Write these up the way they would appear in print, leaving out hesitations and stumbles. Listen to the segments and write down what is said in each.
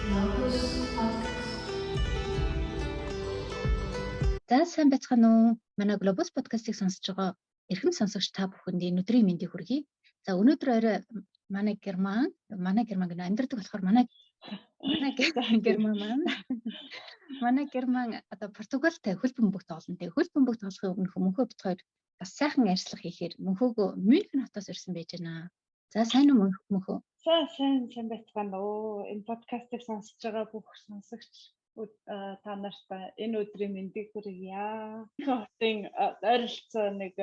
Locus Podcast. За сайн байцгаана уу? Манай Globus podcast-ыг сонсож байгаа эрхэм сонсогч та бүхэнд өнөөдрийн мэндийг хүргэе. За өнөөдөр орой манай герман гэнэ амьдардаг болохоор манай герман маань манай герман одоо Португалтай хөл бөмбөг тоглоно. Тэгээ хөл бөмбөг тоглохын өмнө мөнхөө бит хоёр бас сайхан ярьцлах хийхээр мөнхөөгөө Мюнхен хотоос ирсэн байж байна. За сайн уу мөнхөө? Сайн байцгаана уу. Энэ подкастыг сонсож байгаа бүх сонсогч та нарт энэ өдрийн мэндийг хүргье. Хотын ойролцоо нэг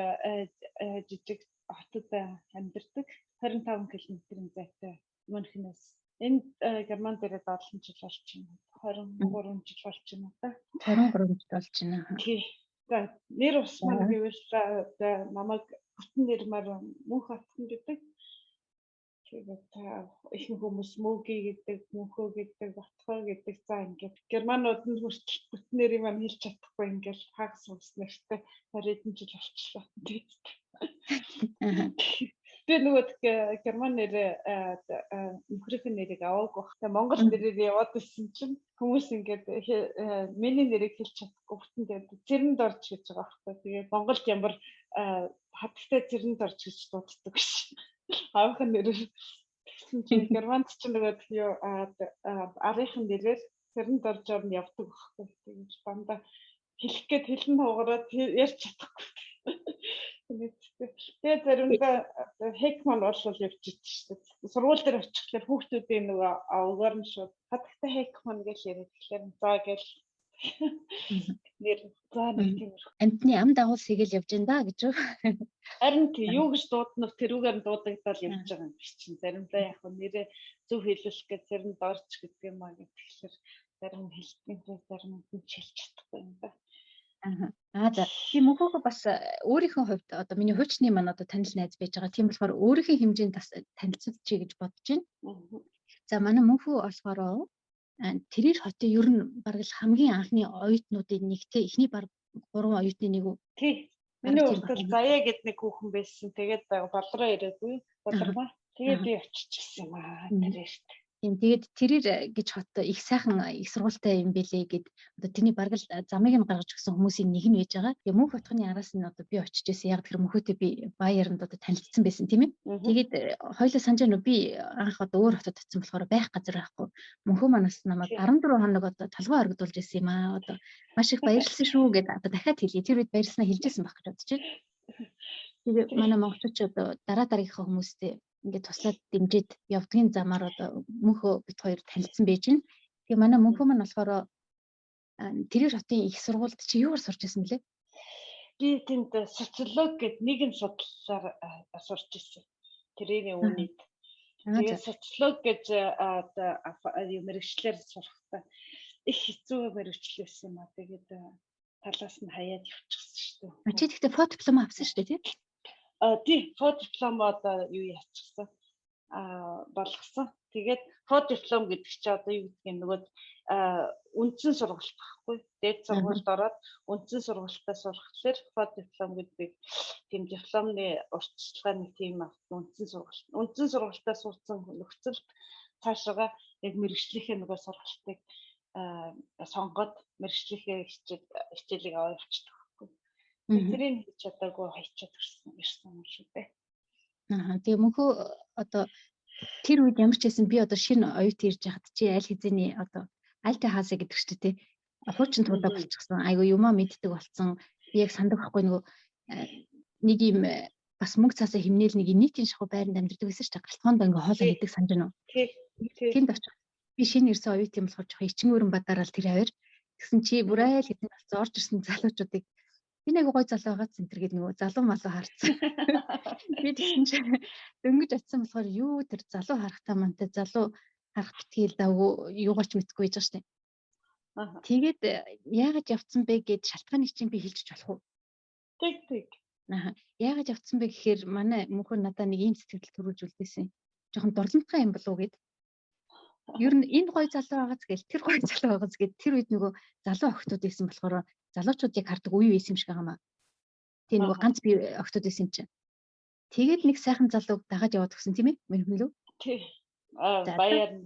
жижиг хотод амьдардаг 25 км-ийн зайтай Мюнхенээс энд Герман дээрээ 7 жил болж байна. 23 жил болж байна да. 23 жил болж байна. Тий. За нэр ус маань гэвэл намайг бүтэн нэрмээр Мөнх хотхон гэдэг. Тэгээд их хүмүүс мөги гэдэг, мөнхөө гэдэг, ботхоо гэдэг. За ингээд германууд нь хүртэл бүтэн нэрийг маань хэлж чадахгүй ингээд хагас ус нэртэй 20 жил болчихлоо. Би нөгөө герман нэрээ нөхрийнхээ нэрийг аваагүй. Тэгээд монгол нэрээр яваад ирсэн чинь хүмүүс ингээд миний нэрийг хэлж чадахгүй бүтэн тэгээд цэрэнд орж гэж байгаа байхгүй. Тэгээд Монголд ямар хатагтай цэрэнд орж гэж дууддаг биш. Аавын нэрээр тэгсэн чинь германч ч нөгөө юу арийнхын нэрээр цэрэнд орж орно явдаг байхгүй. Тэгээд дандаа хэлэх гээд хэлэн хугараад ярьж чадахгүй. Тэгээд заримдаа хекман оршуул явчихж шүү дээ. Сургууль дээр очихлаар хүүхдүүдийн нөгөө авгаар нь шууд хатагтай хекман гэж яриад тэгэхээр заа гэж нэр заа нэг тийм Амтны ам дагуул сэгээл явж байна да гэж үү? Харин юу гэж дууднах тэрүүгээр дуудагдал явж байгаа юм биш чинь заримдаа яг нэрээ зөв хэлүүлэх гэж заримд орч гэдэг юм аа гэхэлэр зарим хэлбэрээр зарим нь хэлж чадахгүй юм да. За тийм мөнхөөгөө бас өөрийнхөө хувьд одоо миний хуучны маань одоо танил найз байж байгаа. Тийм болохоор өөрийнхөө хэмжээнд бас танилцуулчих гэж бодож байна. За манай мөнхөө болохоор тэрээр хотын ер нь бараг л хамгийн анхны оюутнуудын нэгтэй эхний баг 3 оюутны нэг үү? Тий. Миний уртал Заяа гэдэг нэг хүүхэн байсан. Тэгээд болроо ирээгүй. Болроо. Тэгээд би очижсэн юм аа тэрээрт. Тийм тэгээд тэрээр гэж хот их сайхан их сургуультай юм бэлээ гэд одоо тэрний бараг л замыг нь гаргаж өгсөн хүмүүсийн нэг нь байж байгаа. Тэгээ мөнх хотхны араас нь одоо би очиж ирсэн. Яг тэр мөнхөтэй би Баернд одоо танилцсан байсан тийм ээ. Тэгээд хоёулаа санаж байна уу би анх одоо өөр хотод очсон болохоор байх газар байхгүй. Мөнхөө манаас намайг 14 хоног одоо толгой оргидуулж ирсэн юм аа. Одоо маш их баярлсан шүү гэд одоо дахиад хэлье. Тэр үед баярлснаа хэлжсэн байх гэж бодож байна. Тэгээд манай монголчууд одоо дараагийнхаа хүмүүстэй ингээд туслаад дэмжиж явдгийн замаар одоо мөнхөө бит хоёр танилцсан байж байна. Тэгээ манай мөнхөө маань болохоор тэрээр хотын их сургуульд чи юугаар сурч байсан бэлээ? Би тэнд социологи гэдэг нэгэн судлалаар сурч ирсэн. Тэрийн үнэд. Тэгээ социологи гэж юм мэргэжлэр сурахдаа их хэцүү мэргэжил байсан юм аа. Тэгээд талаас нь хаяад явчихсан шүү дээ. Чи тэгтээ фото диплом авсан шүү дээ тийм? Тий, фото диплом одоо юу яачихсан болгосон. Тэгээд фото диплом гэдэг чи одоо юу гэдгийг нөгөө үндсэн сургалт байхгүй. Дээд сургуульд ороод үндсэн сургалтаа сурахлаар фото диплом гэдэг тийм дипломны уртчилгааны тийм үндсэн сургалт. Үндсэн сургалтаа сурсан нөхцөлд цаашаа яг мэргэжлийнхээ нөгөө сургалтыг сонгоод мэргэжлийнхээ хичээлийг аваад явчихдаг. Тэрийг хийж чадаагүй хайчаад ирсэн юм шүү дээ. Тэгээ мөнхөө одоо тэр үед ямар ч байсан би одоо шинэ оюут ирж яхад чи аль хэзээний одоо альта хаасаа гэдэг чинь тий. Хуучин туудаа болчихсон. Айгу юмаа мэддэг болсон. Би яг санддаг байхгүй нөгөө нэг юм бас мөнгө цаасаа химнээл нэг нийтийн шахуу байранд амьдардаг байсан шүү дээ. Галтгоонд ингээ хоолоо хийдэг санаж байна уу? Тий. Тэнд очив. Би шинэ ирсэн оюут юм болохоор жоохон ичин өрн бадараад тэр хавар. Тэгсэн чи бүр айл хэдэн болсон орж ирсэн залуучуудыг би нэг гой залуу байгаа центр гэдэг нөгөө залуу малуу харцсан. Би тэгсэн чи дөнгөж очисон болохоор юу тэр залуу харахтаа мантай залуу харах битгийл давгүй юугаач мэдгүй байж байгаа штэ. Тэгээд яагаад явцсан бэ гэд шалтгааныг чинь би хэлж болох уу? Тэг. Яагаад явцсан бэ гэхээр манай мөнхөө надаа нэг ийм сэтгэл төрүүлж үлдээсэн. Жохон дурлантгай юм болов уу гэд. Ер нь энэ гой залуу байгааз гээл тэр гой залуу байгааз гэд тэр үед нөгөө залуу охтууд байсан болохоор залуучуудыг хардаг үе байсан юм шиг байгаа маа. Тэгээ нөгөө ганц би охтууд байсан чинь. Тэгээд нэг сайхан залууг дагаад яваад өгсөн тийм ээ? Мөнхөн лөө. Тий. Баяр.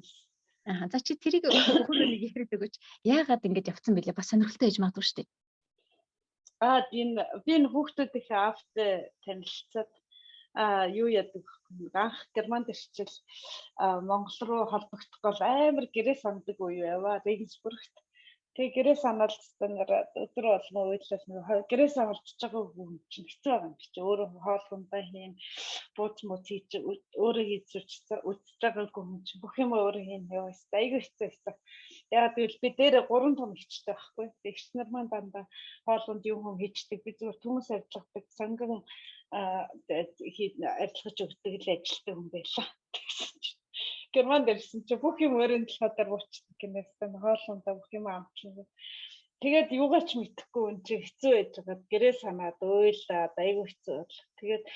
За чи тэрийг өөрөө нэг яриад өгөөч. Яагаад ингэж явцсан бэлээ? Бас сонирхолтой гэж магадгүй шүү дээ. Би энэ хүүхдүүдийнхээ аавтай танилцаад юу яадаг анх Германд ирчил Монгол руу холбогдох бол амар гэрээ санддаг үе яваа Регенсбургт. Тэгээ гэрээ санаад стандарт өдөр болгон үйлчлэл нэг гэрээ саналж байгаа хүн чинь хэцүү байгаа юм чи өөрөө хоолгондоо хийн бууц мууц хийж өөрөө хийж үзэж байгаа хүн чинь бүх юм өөрөө хийн яваа хэвээр айгүй хэцүү. Яагаад гэвэл би дээр 3 том ихчтэй байхгүй. Ихч нар маань дандаа хоолгонд юм хийждэг. Би зүгээр хүмүүс ажилладаг санган арилгаж өгдөг л ажилтдаг хүн байлаа. Германд ирсэн чи бүх юм өөрийн талаар буучдаг гэнэсэн хоолундаа бүх юм амтлаа. Тэгээд юугаач мэдэхгүй энэ чи хэцүү байж байгаа. Гэрээ санаад ойлаад айгүй хэцүү бол. Тэгээд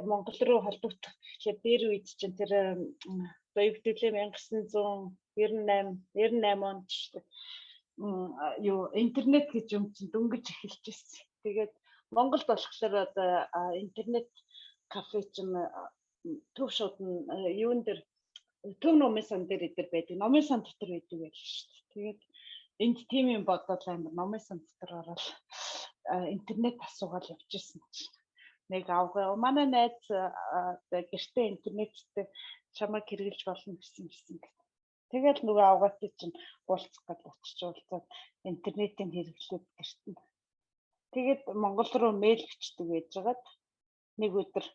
Монгол руу холбогдох гэхээр дээр үед чинь тэр Боёвдөлөө 1998 онд шүү дээ. Юу интернет гэж юм чинь дөнгөж эхэлж ирсэн. Тэгээд Монголд болохоор одоо интернет кафе чинь төв шууд юун дээр төв номын сан дээр идэр байдаг. Номын сан дотор байдаг байл шүү дээ. Тэгээд энд тийм юм бодоод амар номын сан дотор ороод интернет асуугаад явж ирсэн чинь. Нэг авгаа манай найз гэртээ интернеттэй чамайг хэрэглэж болно гэсэн. Тэгээд нөгөө авгаатай чинь уулзах гэж очиж уулзаад интернетийн хэрэглээд гэртээ. Тэгээд Монгол руу мэйл бичдэг байж байгаад нэг өдөр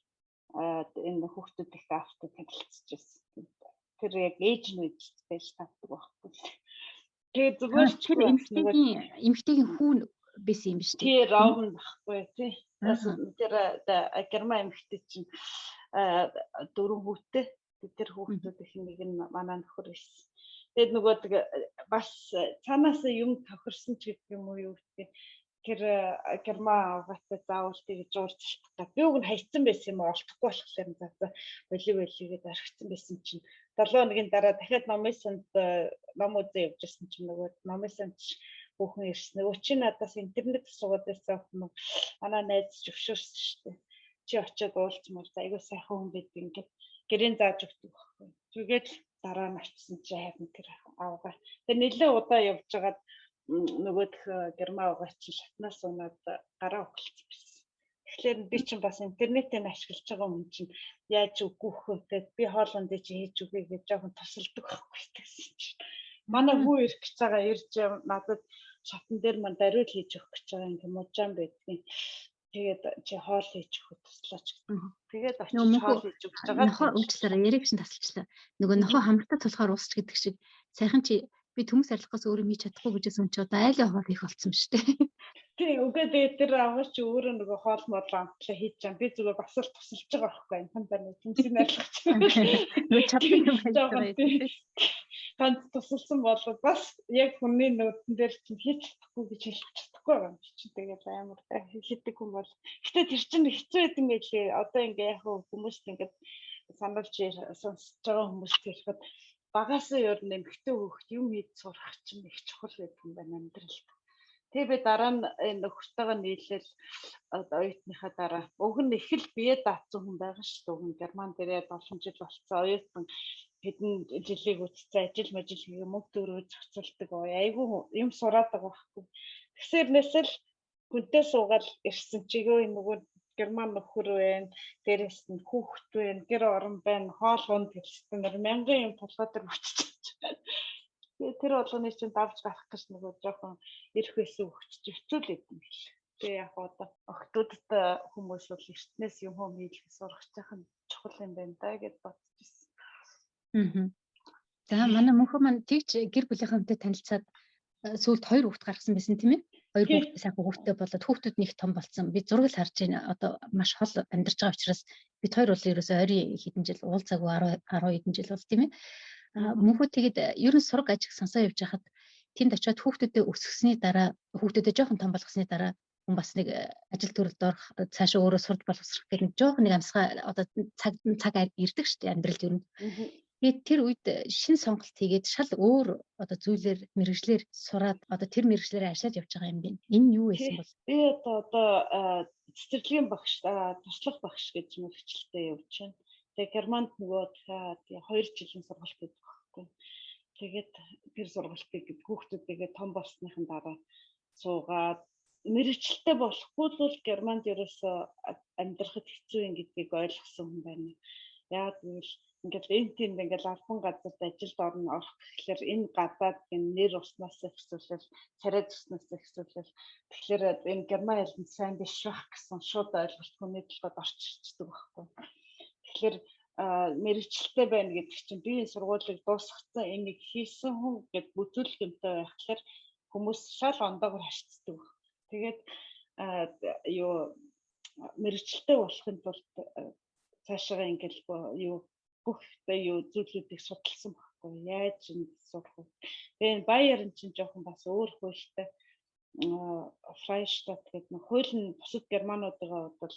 энэ хүүхдүүд их авто танилцж байсан. Тэр яг ээж нь байж тавдаг байхгүй. Тэгээд зүгээр ч тэр эмэгтэйгийн хүүн байсан юм биш үү? Тэр раавн байхгүй тий. Тэр Герман эмэгтэй чинь 4 хүүтэй. Тэр хүүхдүүдийн нэг нь манай нөхөр байсан. Тэгээд нөгөө бас цаанаасаа юм тохирсон ч гэдэг юм уу юу гэдэг. Тэр Герман аваатай заавал тэгж уурчлах. Би уг нь хайцсан байсан юм олдохгүй болохоор за боли-болигээд архицсан байсан чинь 7 хоногийн дараа дахиад номын санд ном үзээ явж ирсэн чинь нөгөө номын санд бүхэн ирсэн. Нөгөө чи надаас интернет суугаад байсан юм. Манай найз зөвшөөрсөн шүү дээ. Чи очиод уулзмаар айгуу сайхан хүн байд ингээд гэрийн зааж өгдөг байхгүй. Тэгээд дараа нь очисон чи хайрн тэр авгаа. Тэр нэлээ удаа явж байгаад нөгөө Герман авгаа чи шатнаас унаад гараа өгөлцсөн байсан. Тэгэхээр би чинь бас интернетийг ашиглаж байгаа хүн чинь яаж үгүйх вэ гэд би хоолонд чи хийж үгүй гэж жоохон тусалдаг байхгүй гэсэн чинь. Манай хүү ирэх гэж байгаа ирж надад шатн дээр мань даруйл хийж өгөх гэж байгаа юм мужаан байдгийн. Тэгээд чи хоол хийж өгөх туслаач гэдэг. Тэгээд очиж хоол хийж өгч байгаа. Нохоо уучлаарай яриг шин тасалчлаа. Нөгөө нохоо хамтаа тулахаар уусч гэдэг шиг сайхан чи би төмс арилгахаас өөрөө хийж чадахгүй гэжсэн чи одоо айлын хоол хийх болсон шүү дээ. Тий үгээд тэр аваач чи өөрөө нөгөө хоол модлоо амтлаа хийж чам. Би зүгээр бас л тусалж байгаа байхгүй юм. Хандаа нэг төмсийг арилгах. Нөгөө чаддаг юм байна. Ганц тусалсан болоод бас яг хүний нөөдөн дээр чинь хийж чадахгүй гэж хэлж чадахгүй байгаа юм чи. Тэгээд амар хийдэг хүн бол. Гэтэ тэр чинь хэцүү байдсан байлээ. Одоо ингээ яг хүмүүст ингээд сануулж сонсож байгаа хүмүүст хэлэхэд багасаа ер нь эмхтэй хөвгт юм хийж сурах чинь их чухал байдаг юм байна амьдралд. Тэгээ би дараа нь энэ нөхөртөөгөө нийлээл оюутныхаа дараа уг нь их л бие даацсан хүн байгаа шүү дээ. Уг нь Герман дээрээ 7 жил болцсон оюутан хэдэн жилийг үтцсэн ажил хийгээ мөнгө төгрөг зохицуулдаг айгүй юм сураад байгаа байхгүй. Тэгэхээр нэсэл хүнтэй суугаад ирсэн чигээ нөгөө Герман нөхөр байна, дээрээс нь хүүхэд байна, гэр орон байна, хоолгонд хэлсэн нар мянган юм толгой дээр өччих. Тэр болгоны чинь давж гарах гэж нөгөө жоохон ирэх байсан өгч хэцүүлээд юм бэл. Тэгээ яг одоо охтуудад хүмүүс бол эртнээс юм хийлгэх сурах чахан чухал юм байна да гэж бодож байна. За манай мөнхөө маань тэгж гэр бүлийнхэнтэй танилцаад сүүлд 2 хүүхэд гаргасан байсан тийм ээ. 2 хүүхэд сайхан хүүхэдтэй болоод хүүхдүүд нэг том болсон. Би зураг л харж байна. Одоо маш хол амьдарч байгаа учраас бид 2 бол ерөөсөө ойрын хэдэн жил уулзаагүй 10 хэдэн жил бол тийм ээ. Мөнхөө тэгээд ер нь сураг ажиг сонсоо явж хахад тэнд очиод хүүхдүүдэд өсгсөний дараа хүүхдүүдэд жоохон том болгосны дараа хүн бас нэг ажил төрөлд орох цаашаа өөрөө сурж боловсрох гэдэг жоохон нэг амсгаа одоо цаг ирдэг шүү дээ амьдралд ер нь. Тэгээд тэр үед шин сонголт хийгээд шал өөр одоо зүйлээр мэрэгжлэр сураад одоо тэр мэрэгжлэрээ ажиллаж явж байгаа юм байна. Энэ юу байсан бол? Би одоо цэцэрлэгийн багш, туслах багш гэж мэрэгчлээ явж байна. Тэгээ Германд нөгөө 2 жилийн сургалт хийдэг байхгүй. Тэгээд тэр сургалтыг хүүхдүүдийгээ том болсныхан дараа суугаад мэрэгчлээ болохгүй л Германд ерөөсөө амьдрахад хэцүү юм гэдгийг ойлгосон хүн байна. Яг гэвэл ингээд энэ тэнд ингээд албан газарт ажилд орох гэхлээр энэ гадаад гэн нэр уснаас ихсүүлэл царай туснаас ихсүүлэл тэгэхээр энэ герман хэлэнд сайн биш байх гэсэн шууд ойлголт хүний толгойд орчирчдаг байхгүй. Тэгэхээр мэрэгчлээ байна гэдэг чинь би энэ сургуулийг дуусгацсан энийг хийсэн хүн гэд бүзүүлэх юмтай байхлаар хүмүүс шал ондоогоор харцдаг. Тэгээд мэрэгчлээ болохын тулд цаашаа ингээл бүх зүйлүүдийг судалсан байхгүй яаж энэ сурах вэ? Тэгээд Баерн чинь жоохон бас өөр хуультай Фрайштат гэдэг нэг хууль нь бусад германуудын бол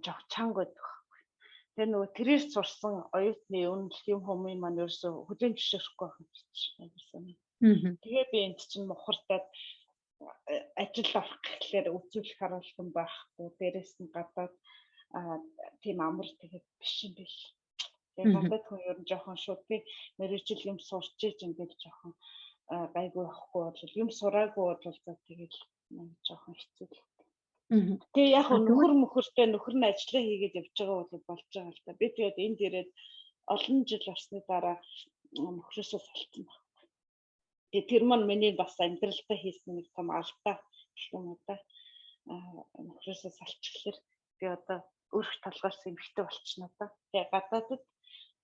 жоох чанга байдаг байхгүй. Тэгээд нөгөө тэрээр сурсан оюутны үнэлэх юм хүмүүс маань ерөөсөө хүлээн зөвшөөрөхгүй байна. Тэгээд би энд чинь мухардаад ажил авах гэхлээр үзүүлэх харуулсан байхгүй. Дээрээс нь гадаад тийм амар тэгээд биш юм биш. Тэгээд гадаад хүн ер нь жоохон шууд би мэрэгжил юм сурч иж ингээд жоохон гайгүй байхгүй бол юм сураагүй бол тэгээд жоохон хэцүү. Тэгээ яг нөхөртэй нөхөр нь ажиллаа хийгээд явж байгаа бол болж байгаа л да. Би тэгээд энд ирээд олон жил болсны дараа нөхрөөсөө салсан байна. Тэгээ тэр маань миний бас амьдралдаа хийсэн нэг том алдаа гэх юм уу да. Нөхрөөсөө салчихлаар би одоо өөрх талгаарс эмхтэй болчихно да. Тэгээ гадаадд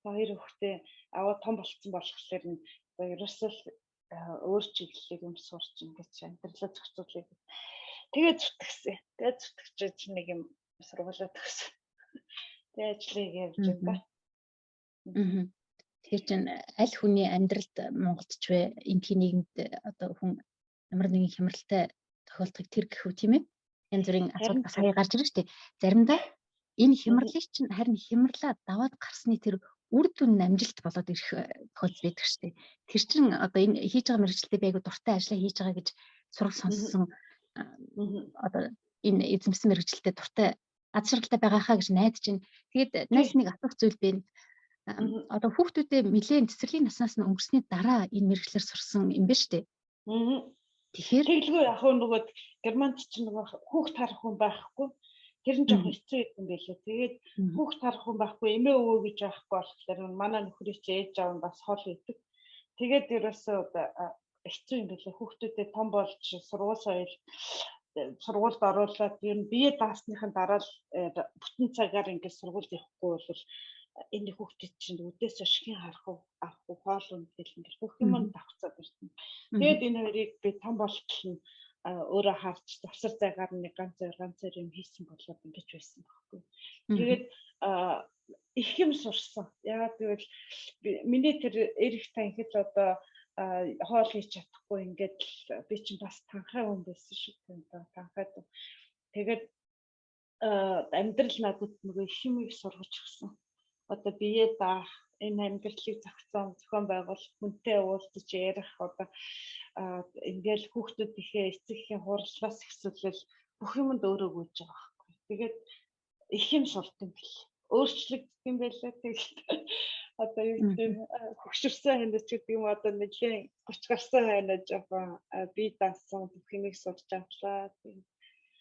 хоёр хүүхдээ аваа том болцсон болохоор нь ерөөсөө өөр чиглэлийг юм сурч ингэж амьдралаа зохицуулъя. Тэгээд зүтгэсэн. Тэгээд зүтгэж нэг юм сургуулаа төгсөн. Тэгээд ажлыг явж байгаа. Тэгэхээр чинь аль хүний амьдралд Монголд ч вэ энэхийн нийгэмд одоо хүн ямар нэгэн хямралтай тохиолдохыг тэр гэх үү тийм ээ? Янз бүрийн асуудал бас хаяа гарч ирж штэ. Заримдаа энэ хямралыг чинь харин хямрлаа даваад гарсны тэр үр дүн амжилт болоод ирэх тохиолдол байдаг штэ. Тэр чинь одоо энэ хийж байгаа мэргэжилтэд би айгу дуртай ажиллаа хийж байгаа гэж сураг сонссон. Одоо энэ эзэмсэн мэргэжилтэд дуртай аз жаргалтай байгаахаа гэж найдаж байна. Тэгээд найс нэг асуух зүйл байна. Одоо хүүхдүүдээ нэлээд цэцэрлэгийн наснаас нь өнгөрсний дараа энэ мэргэжлэр сурсан юм байна шүү дээ. Тэгэхээр тэглгүй яг нөгөө Германд чинь нөгөө хүүхд харах хүн байхгүй. Тэр нь жоохон хэцүү юм байлээ. Тэгээд хүүхд харах хүн байхгүй, эмээ өвөө гэж байхгүй болохоор манай нөхрийн чи ээж аав нь бас хол идэг. Тэгээд ерөөсөө хэцүү юм байлээ. Хүүхдүүдээ том болж сургуульд оруулаад ер нь бие даасныхын дараа л бүтэн цагаар ингээд сургуульд явахгүй бол энэ хүүхдэд чинь үдээс ашигын харах уу авах уу хоол ундэл ингээд бүх юм давхцаад ирсэн. Тэгээд энэ хоёрыг би том болтол нь өөрөө харж завсар зайгаар нэг ганц хоёр юм хийсэн болоод ингэж байсан байхгүй. Тэгээд их юм сурсан. Яагаад гэвэл миний тэр эрэх танхил одоо хоол хийж чадахгүй ингээд би чинь бас танхай хүн байсан шүү дээ. Танхайд. Тэгээд амьдрал надад нөгөө их юм сургаж өгсөн. Одоо бие даах, энэ амьдралыг зохион байгуулах, хүнтэй уулзаж ярих одоо ингээл хүүхдүүд ихээ эцэгхийн хурлаас ихсүүлэл бүх юмд өөрөө гүйж байгаа байхгүй. Тэгээд их юм сурт юм бэл. Өөрчлөгдсөн юм байлаа. Тэгээд одоо юу гэдэг хөгшөрсөн хэнэч гэдэг юм одоо нэлийн 30 гарсан байна жоохон би даасан бүх юмыг сурч авлаа.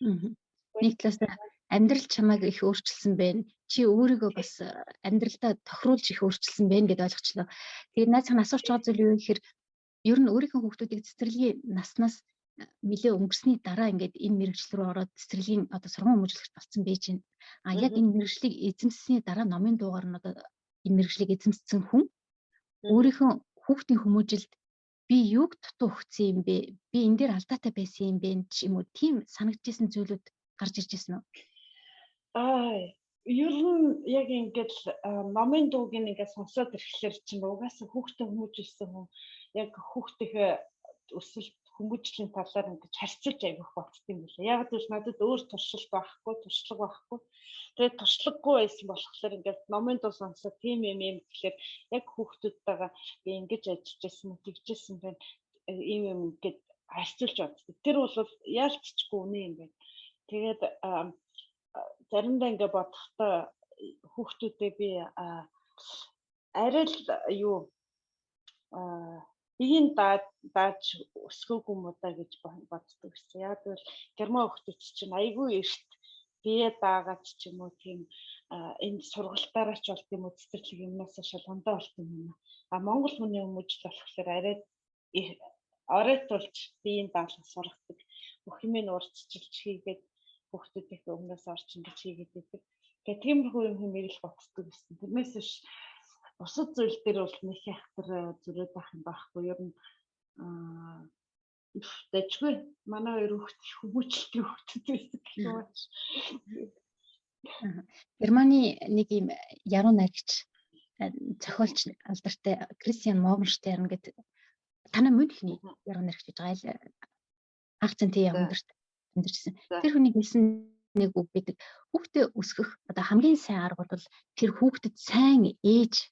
Нэг талаас амьдрал чамайг их өөрчилсөн байна. Чи өөрийгөө бас амьдралдаа тохируулж их өөрчилсөн байна гэдээ ойлгочлоо. Тэгээд наацхан асууж байгаа зүйл юу гэхээр ер нь өөрийнхөө хүүхдүүдийг цэцэрлэгийн наснаас нэлээ өнгөрсний дараа ингээд энэ мэргэжил рүү ороод цэцэрлэгийн одоо сургууль хүмүүжлэгч болсон байж байна. Яг энэ мэргэжлийг эзэмсэний дараа номын дуугаар нь одоо энэ мэргэжлийг эзэмссэн хүн өөрийнхөө хүүхдийн хүмүүжилд би юуг дутуу өгсөн юм бэ? Би энэ дээр алдаатай байсан юм бэ ч юм уу тийм санагдчихсэн зүйлүүд гарч ирж ирсэн үү? Ер нь яг ингээд номын дууг ингээд сонсоод ирэхлээр чинь угаасаа хүүхдээ хүмүүжилсэн хүн яг хүүхдийнхээ өсөлт хүмүүжлийн талаар ингээд харьцуулж аявих болтсон юм билээ. Яг л надад өөр туршлага байхгүй. Тэгээд туршлагагүй байсан болохоор ингээд номын дуу сонсоод тийм юм гэхэлэр яг хүүхдүүдтэйгээ би ингэж ажиллаж байсан, тэгжсэн байна. Ийм юм ингээд харьцуулж боддог. Тэр бол яалтчгүй үнэ юм байна. Тэгээд заримдаа ингээд бодохдоо хүүхдүүдээ би арай л биеийн дааж өсгөөгүй юм уу да гэж боддог гэсэн. Яг л герман хүүхдүүд чинь айгүй эрт бие даагаад ч юм уу тийм энэ сургалтаараа ч болт юм уу цэцэрлэг юмнаас шалгандаа болт юм. Монгол хүний хүмүүжил болохоор арай оройтулж биеийн даалгал сургадаг. Бүх юмыг урьдчилж хийгээд хүүхдүүдийн өмнөөс орчин гэж хийгээд байдаг. Тэгээ тиймэрхүү юм мэрэл боддог гэсэн. Тэрнээс биш бусад зүйл дээр бол нэг ихтер зүрээд байх юм байхгүй. Ер нь дэжгүй манай хоёр хүүхд хүмүүжлэлтэй хүүхдүүд байсан гэх юм байна. Германы нэг юм яруу найрагч зохиолч алдартай Кристиан Моргенштерн гэдэг танай Мюнхний яруу найрагч гэж байгаа л акцент амьдэрсэн. Тэр хүний хэлсэн нэг үг гэдэг хүүхдээ өсгөх одоо хамгийн сайн арга бол тэр хүүхдэд сайн ээж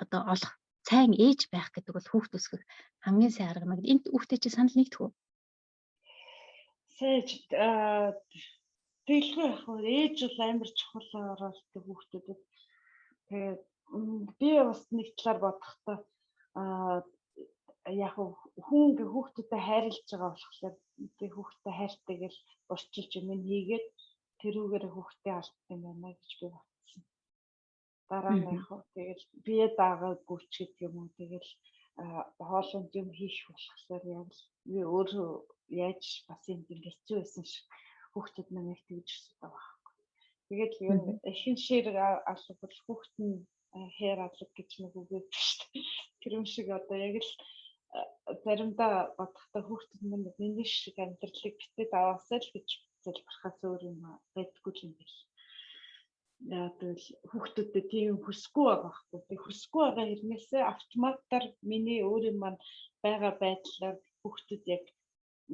одоо олох сайн ээж байх гэдэг бол хүүхд өсгөх хамгийн сайн арга маа гэдэг. Энд хүүхдээ чи санал нэгдэх үү? Сэж дэлгэр яг ээж бол амар чухал оролцдог хүүхдүүдэд. Тэгээд би бас нэг талаар бодохдоо яг хүн хүүхдүүдэд хайрлаж байгаа болохоор би хүүхдэд хайртай гэж урчилж юм хийгээд тэрүүгээр хүүхдээ алдсан юм байна гэж би бодсон. Дараа нь яг тэгэл бие даагаагүй ч гэдэг юм уу тэгэл хоолнд юм хийх болохоор яг би өөрөө яаж бас юм хэцүү байсан шиг хүүхдүүд намайг тэгж өсөж байгаа байхгүй. Тэгээд ер нь эхэн шир алга бол хүүхд нь хэр алга гэж нэг үг өгдөг шүү дээ. Тэр юм шиг одоо яг л заримдаа бодохдоо хүүхдүүд миний шиг амьдралыг битээ даваасаа л гэж залбирхаас өөр юм байдгүй юм бэл. Яг л хүүхдүүдэд тийм хүсэхгүй байгаа байхгүй. Тэг хүсэхгүй байгаа хэрнээсээ автоматар миний өөрийн маань байгаа байдлаар хүүхдүүд яг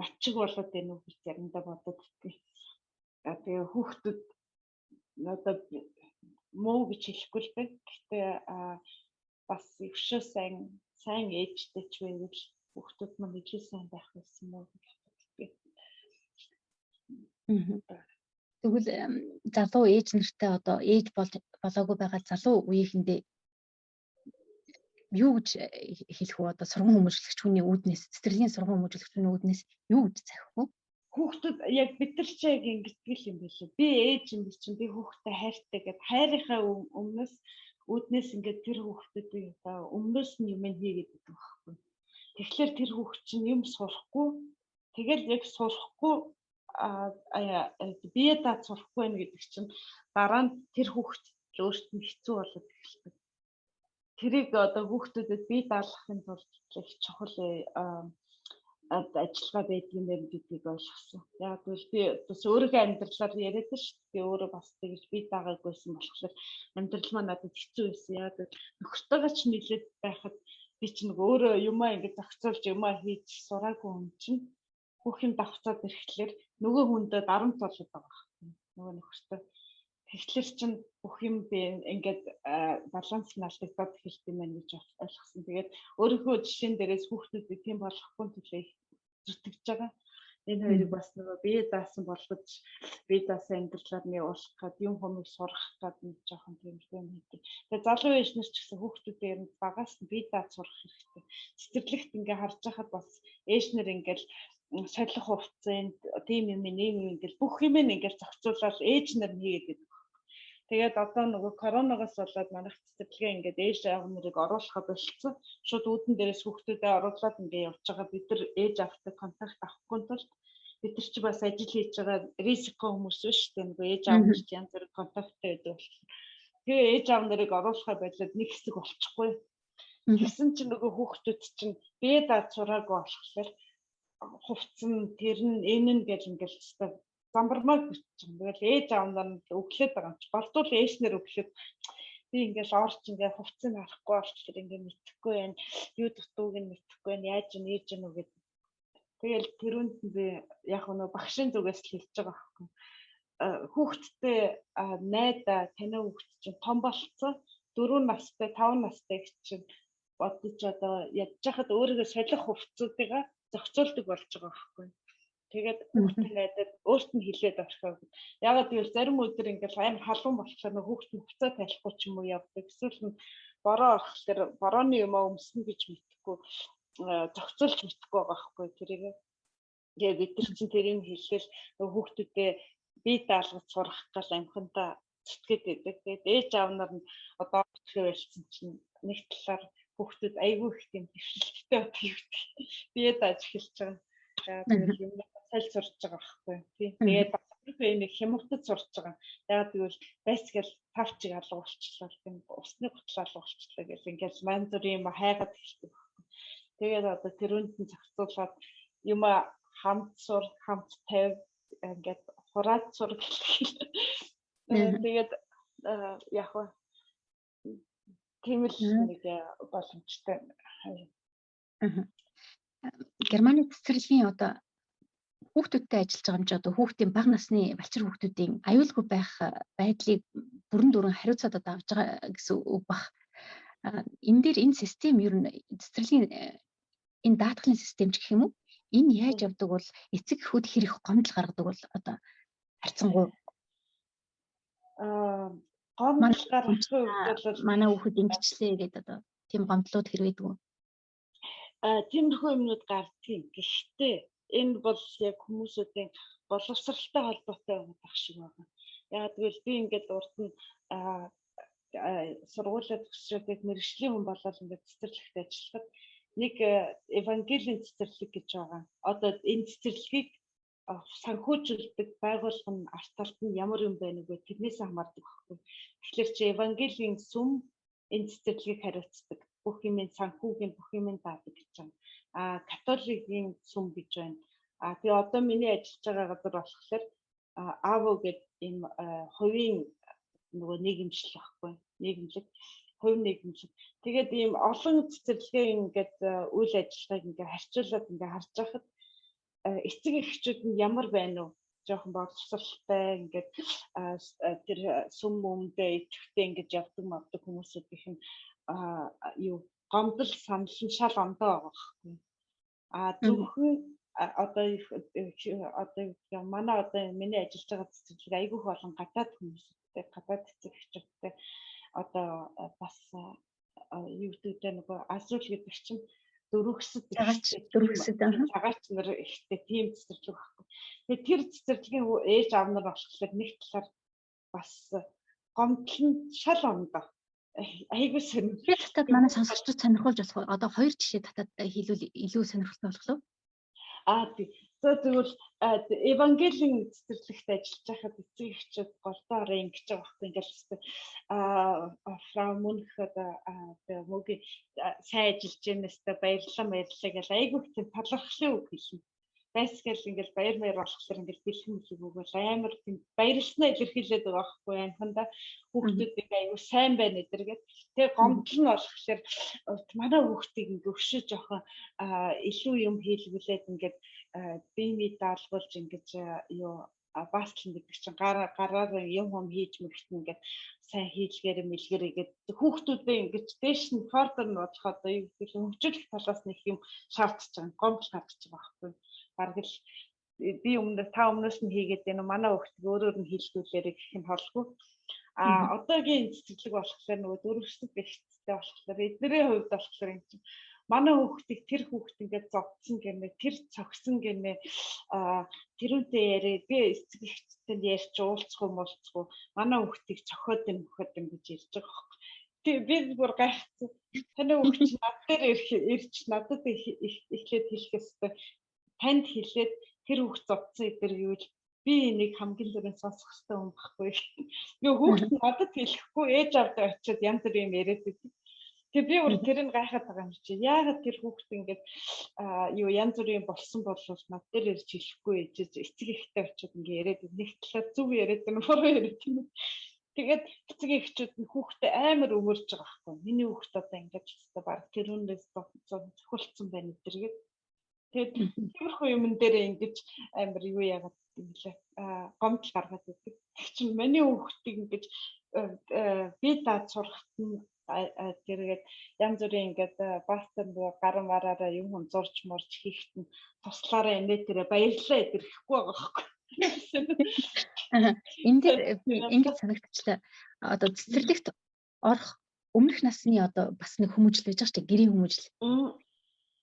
начиг болоод байна уу гэж заримдаа бодод өгдөг. Тэгээ хүүхдүүд одоо муу гэж хэлэхгүй л байна. Гэхдээ бас өвшөө сайн ээжтэй ч байвал хүүхдүүд маань илүү сайн байх байсан мó гэж боддог. Тэгвэл залуу ээж нартай одоо ээж болоогүй байгаа залуу үеийнхэндээ юу гэж хэлэх вэ? Одоо сургууль хүмүүжлэгч хүний үүднээс цэцэрлэгийн сургууль хүмүүжлэгч хүний үүднээс юу гэж захих вэ? Хүүхдүүд яг бид нар ч яг ингэдэг юм байлээ. Би ээж юм чинь би хүүхдэд хайртай гэдэг хайрынхаа өмнөөс үүднээс ингээд тэр хүүхдүүдийг одоо өмнөөс нь юм хийгээд байдаг байхгүй. Тэгэхээр тэр хүүхд чинь юм сурахгүй тэгэл яг сурахгүй бие даад сурахгүй байх гэдэг чинь дараа нь тэр хүүхд өөрт нь хэцүү болоод эхэлдэг. Тэрийг одоо хүүхдүүдэд бие даалгахын тулд их чухал ажиллагаа байдаг юм байна гэдгийг ойлгосон. Яг л би бас өөрийнхөө амьдралаар яриад шүү дээ. Би өөрөө бас тэгж бие даагаагүйсэн болохоор амьдрал маань надад хэцүү байсан. Яг нөхөртөөгөө ч нийлээд байхад би ч нэг өөрөө юмаа ингэж зохицуулж юмаа хийж сураагүй юм чинь бүх юм давхцаад ирэхлээр нөгөө хүндээ дарамт болоод байгаа юм. Нөгөө нөхөртөө. Тэгэхээр чинь бүх юм би ингээд баланс нь алдагдаад эхэлт юм байна гэж ойлгосон. Тэгээд өөрийнхөө жишээн дээрээс хүүхдүүдийг тийм болгохгүй төлөө зүтгэж байгаа. Энэ хоёрыг бас нөгөө бие даасан болгож бие даасан амьдралаар нь явуулах гад юм хүмүүс сурах гад нэг жоохон тийм юм хийдэг. Тэгээд залуу ээж нар ч гэсэн хүүхдүүдээ ер нь багаас нь бие даад сурах хэрэгтэй. Цэцэрлэгт ингээ харж байхад бас ээж нар ингээл солих хувцсанд тийм юм ингээл бүх юм ингээл зохицуулаад ээж нар хийгээд. Тэгээд одоо нөгөө коронавигоос болоод манайх цэцэрлэгээ ингээд ээж аав нарыг оруулахаа болцсон. Шууд үүдэн дээрээс хүүхдүүдэд оруулаад ингээд явж байгаа. Бид нар ээж аавтай контакт авахгүй тул бид нар ч бас ажил хийж байгаа рискгүй хүмүүс биш үү? Нөгөө ээж аав нар ч янз бүр контакттай байдаг болохоор. Тэгээ ээж аав нарыг оруулахаа болоод нэг хэсэг болчихгүй. Тэгсэн чинь нөгөө хүүхдүүд чинь бие даад сураагүй болохоор хувцсан тэр нь энэ нь гэж ингээд замбармаг бичсэн. Тэгэл ээж аавнаар нь өглөөд байгаа юм чи. Болдвол ээжнэр өглөөд би ингээл орч ингээ хувцсыг харахгүй болчихлоо ингээ мэдхгүй байна. Юу дутууг нь мэдхгүй байна. Яаж нээж гэнэ үү гэдэг. Тэгэл тэрүүнд би яг нөгөө багшийн зүгээс л хэлж байгаа байхгүй. Хүүхдтэй найдаа танай хүүхд чинь том болцсон. 4 настай, 5 настай гэж чинь бодож одоо ядж хахад өөрийгөө солих хувцсуудыгаа зохицуулдаг болж байгаа байхгүй. Тэгээд хүүхдийн найдад өөрт нь хилээд орхиог. Ягаад гэвэл зарим өдөр ингээл амар халуун болохоор нөх хүүхд нь хуцаа тайлахгүй ч юм уу явдаг. Эсвэл нь бороо орохлоор борооны юмаа өмснө гэж мэдхгүй. мэдэхгүй зохицуулж мэдэхгүй байгаа байхгүй тэрийг. Тэгээ бид нар чинь тэрийг хэлээл хүүхдүүдээ бие даалгаж сурах гал амхантаа зүтгээд байдаг. Тэгээд ээж аав нар нь одоо өчгөө байлцсан чинь нэг талаар хүүхдүүд айгүй их тийм дэвшилттэй одоо юу гэдэг бие дааж эхэлж байгаа. Тэгээд юм саль сурж байгаа байхгүй. Тэгээд нэг хямртад сурж байгаа. Ягаад гэвэл байсгал тавчиг алга болчихлоо. Тийм усны гутал алга болчихлоо гэж ингээд мань зүрийн юм хайгаад эхэлдэг. Тэгээд одоо тэрүүнд нь зохицуулаад юм хамт сур, хамт тавь ингээд хураад сур гэх. Тэгээд яг нь тийм л нэг боломжтой. Германы цэцэрлэгийн одоо хүүхдүүдтэй ажиллаж байгаа юм чи одоо хүүхдийн бага насны балчир хүүхдүүдийн аюулгүй байх байдлыг бүрэн дүрэн хариуцаад одоо авч байгаа гэсэн үг бах. Энэ дээр энэ систем ер нь цэцэрлэгийн энэ даатгалын систем ч гэх юм уу? Энэ яаж явдаг бол эцэг эхүүд хэрэг гомдол гаргадаг бол одоо харьцангуй гомдол гаргах үед бол манай хүүхэд ингэчлээ гэдэг одоо тийм гомдлууд хэрвээдэг үү? Тиймэрхүү юмнууд гардгийг. Гэхдээ энэ бол яг хүмүүсийн боловсралтай холбоотой байх шиг байна. Яг тэгвэл би ингээд урд нь сургуулиуд төгсөөд мэргэжлийн хүн болоод ингээд цэцэрлэгт ажиллахад нэг евангелийн цэцэрлэг гэж байгаа. Одоо энэ цэцэрлэгийг санхүүжүүлдэг байгууллага нь арт талд нь ямар юм байна вэ? Тэрнээс хамаардаг байхгүй. Тэгэхээр чи евангелийн сүм энэ цэцэрлэгийг хариуцдаг. Бүх юмын санхүүгийн бүх юмын даадаг гэж байна. Католикийн сүм гэж байна. Тэгээ одоо миний ажиллаж байгаа газар болохоор АВО гэдэг ийм хувийн нөгөө нийгэмжлэг байхгүй. Нийгэмлэг, хувь нийгэмлэг. Тэгээд ийм олон цэцэрлэгээ ингээд үйл ажиллагааг ингээд харьцуулаад ингээд харж байхад эцэг эхчүүд нь ямар байна уу? Жохон боловсралтай ингээд тэр сүм өмдөө идэвхтэй ингээд явдаг мавдаг хүмүүсүүд гэх юм юу гомдол санал нь шал ондоо байгаа байхгүй. Зөвхөн одоо манай одоо миний ажиллаж байгаа цэцэрлэг айгүй олон гадаад хүмүүстэй гадаад цэцэг эхчүүдтэй одоо бас юу гэдэг нөгөө асуул гэдэг чинь дөрвөсөд цагаач нар ихтэй тийм цэцэрлэг байхгүй. Тэгээд тэр цэцэрлэгийн ээж аав нар болохоор нэг талаар бас гомдол нь шал ондоо айгүй сонирхолтой. Татаад манай сонсогчдод сонирхолж болох одоо хоёр жишээ татаад хэлвэл илүү сонирхолтой болох уу? Тэгвэл евангелийн цэцэрлэгт ажиллаж байхад эцэг эхчүүд голдоо ороо ингэж байгаа байхгүй ингээл фрау Мунх одоо мөгийн сайн ажиллаж байгаастай баярлалаа гэж айгүй тийм талархлын үг хэлнэ. Байсгал ингээл баяр болохоор ингээл бэлхэн өгөөл амар тийм баярлснаа илэрхийлээд байгаа байхгүй амханда хүүхдүүд айгүй сайн байна эдэргээд тэгээ гомдол нь болохоор манай хүүхдийг ингээ өшөө жоохон илүү юм хийлгүүлээд ингээд биений даалгуулж ингэж юу бастлан гэдэг чинь гараар юм хийж мэгтэн ингээд сайн хийлгээрээ мэлгэрээгээд хүүхдүүдээ ингэж дээш нь фордер нь болох одоо юу гэх юм хөгжүүлэх талаас нэг юм шаардж байгаа гомдол гарч байгаа байхгүй. Бараг л би өмнөөс нь хийгээд байна манай хүүхдийг өөрөөр нь хийлгүүлээрэй гэх нь холгүй. Одоогийн цэцэрлэг болохоор нөгөө дөрвөсөд бэлтцтэй болохоор эднэрийн хувьд болохоор юм чинь манай хүүхдийг тэр хүүхд ингээд зовцсон гэмээ тэр цогсон гэмээ тэрүүнтэй яриа би эцэг эхчтэнд ярьж уулзах юм манай хүүхдийг цохоод юм хөхөд юм гэж ярьж байгаа байхгүй. Тэгээ би бүр гайхсан. Таны хүүхд чинь над дээр ирж надад эхлээд хэлэх ёстой. Танд хэлээд тэр хүүхд зовцсон эдэр гэвэл би энийг хамгийн түрүүнд сонсох хэрэгтэй юм баггүй. Юу хүүхд надад хэлэхгүй ээж авдаа очиод янз бүр юм яриад байдаг. Тэгээ би өөр тэрийг гайхаад байгаа юм чи. Яагаад тэр хүүхд ингээд юу янз бүрийн болсон болвол над дээр ирж хэлэхгүй ээжээ эцэг эхтэй очиод ингээд яриад нэг талаар зөв яриад байна буруу яриад байна. Тэгээд эцэг эхчүүд нь хүүхдээ амар өмөрж байгаа байхгүй. Миний хүүхд одоо ингээд өстой баг тэрүүнээс зөвхөлдсөн байна эдэргээд. Тэгээд тиймэрхүү юмн дээр ингэж амар юу яагаад юм лээ. Гомдол гаргаад байдаг. Тэг чинь миний хүүхдийг ингэж би даад сурахт нь тэргээд янз бүрийн ингээд бастан гаран мараараа юм зурж морж хийхэд нь туслаараа энэ дээр баярлалаа ирэхгүй байгаа байхгүй. Энэ дээр ингэж санагдчихлаа. Одоо цэцэрлэгт орох өмнөх насны одоо бас нэг хүмүүжил байж байгаа шүү дээ. Гэрийн хүмүүжил.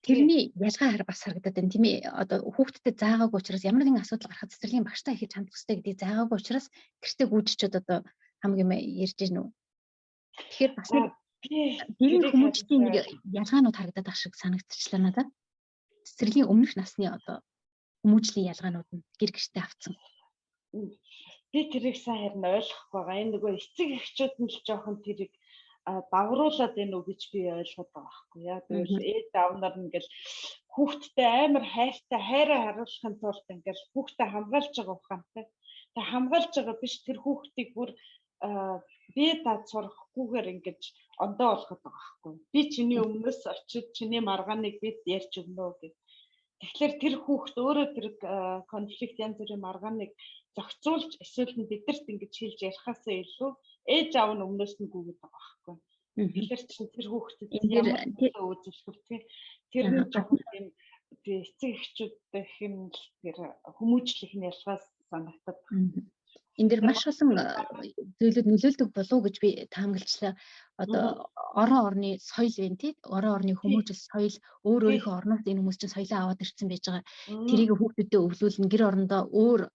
тэрний ялгаа бас харагдаад байна тийм ээ. Одоо хүүхдэд заагаагүй учраас ямар нэгэн асуудал гарахад цэцэрлэгийн багштай хийж хандах хэрэгтэй гэдгийг заагаагүй учраас гэртээ гүйжчихэд одоо хамгийн ярьж гин үү. Тэгэхээр бас нэг тийм хүмүүжлийн нэг ялгаанууд харагдаад ах шиг санагдчихлаа надад. Цэцэрлэгийн өмнөх насны одоо хүмүүжлийн ялгаанууд нь гэр гэртээ авцсан. Би тэрийг сайн харин ойлгохгүй байгаа. Энэ нөгөө эцэг эхчүүд нь л жоохон тэрийг давруулаад энэ үг гэж би ойлгоод байгаа байхгүй яа. Тэгвэл ээж аавнаар ингээл хүүхдтэй амар хайртай хайраа харуулахын тулд ингээл хүүхдээ хамгаалж байгаа ухаантай. Тэг хамгаалж байгаа биш тэр хүүхдийг бүр бие дад сурахгүйгээр ингэж ондоо болгоод байгаа байхгүй. Би чиний өмнөөс очиж чиний маргааныг бид ярьж өгнө гэж. Тэгэхээр тэр хүүхд өөрөө тэр конфликт янз бүрийн маргааныг зохицуулж эсвэл бидэрт ингэж хэлж ярихаас илүү ээж аав нь өмнөөс нь гүгээд байгаа байхгүй. Тэгэхээр чинь тэр хүүхдэд ямар үзүүлэх вэ? Тэр нь жоохон тийм эцэг эхчүүдийнх нь тэр хүмүүжлэх нь ялгаас санагдаад. Энд дэр маш олон зүйлүүд нөлөөлдөг болов уу гэж би таамаглалчлаа. Одоо орон орны соёл вэ тий? Орон орны хүмүүжил соёл өөрийнхөө орноос энэ хүмүүс чинь соёлоо аваад ирсэн байж байгаа. Тэрийг хүүхдүүдэд өвлүүлнэ, гэр орондоо өөр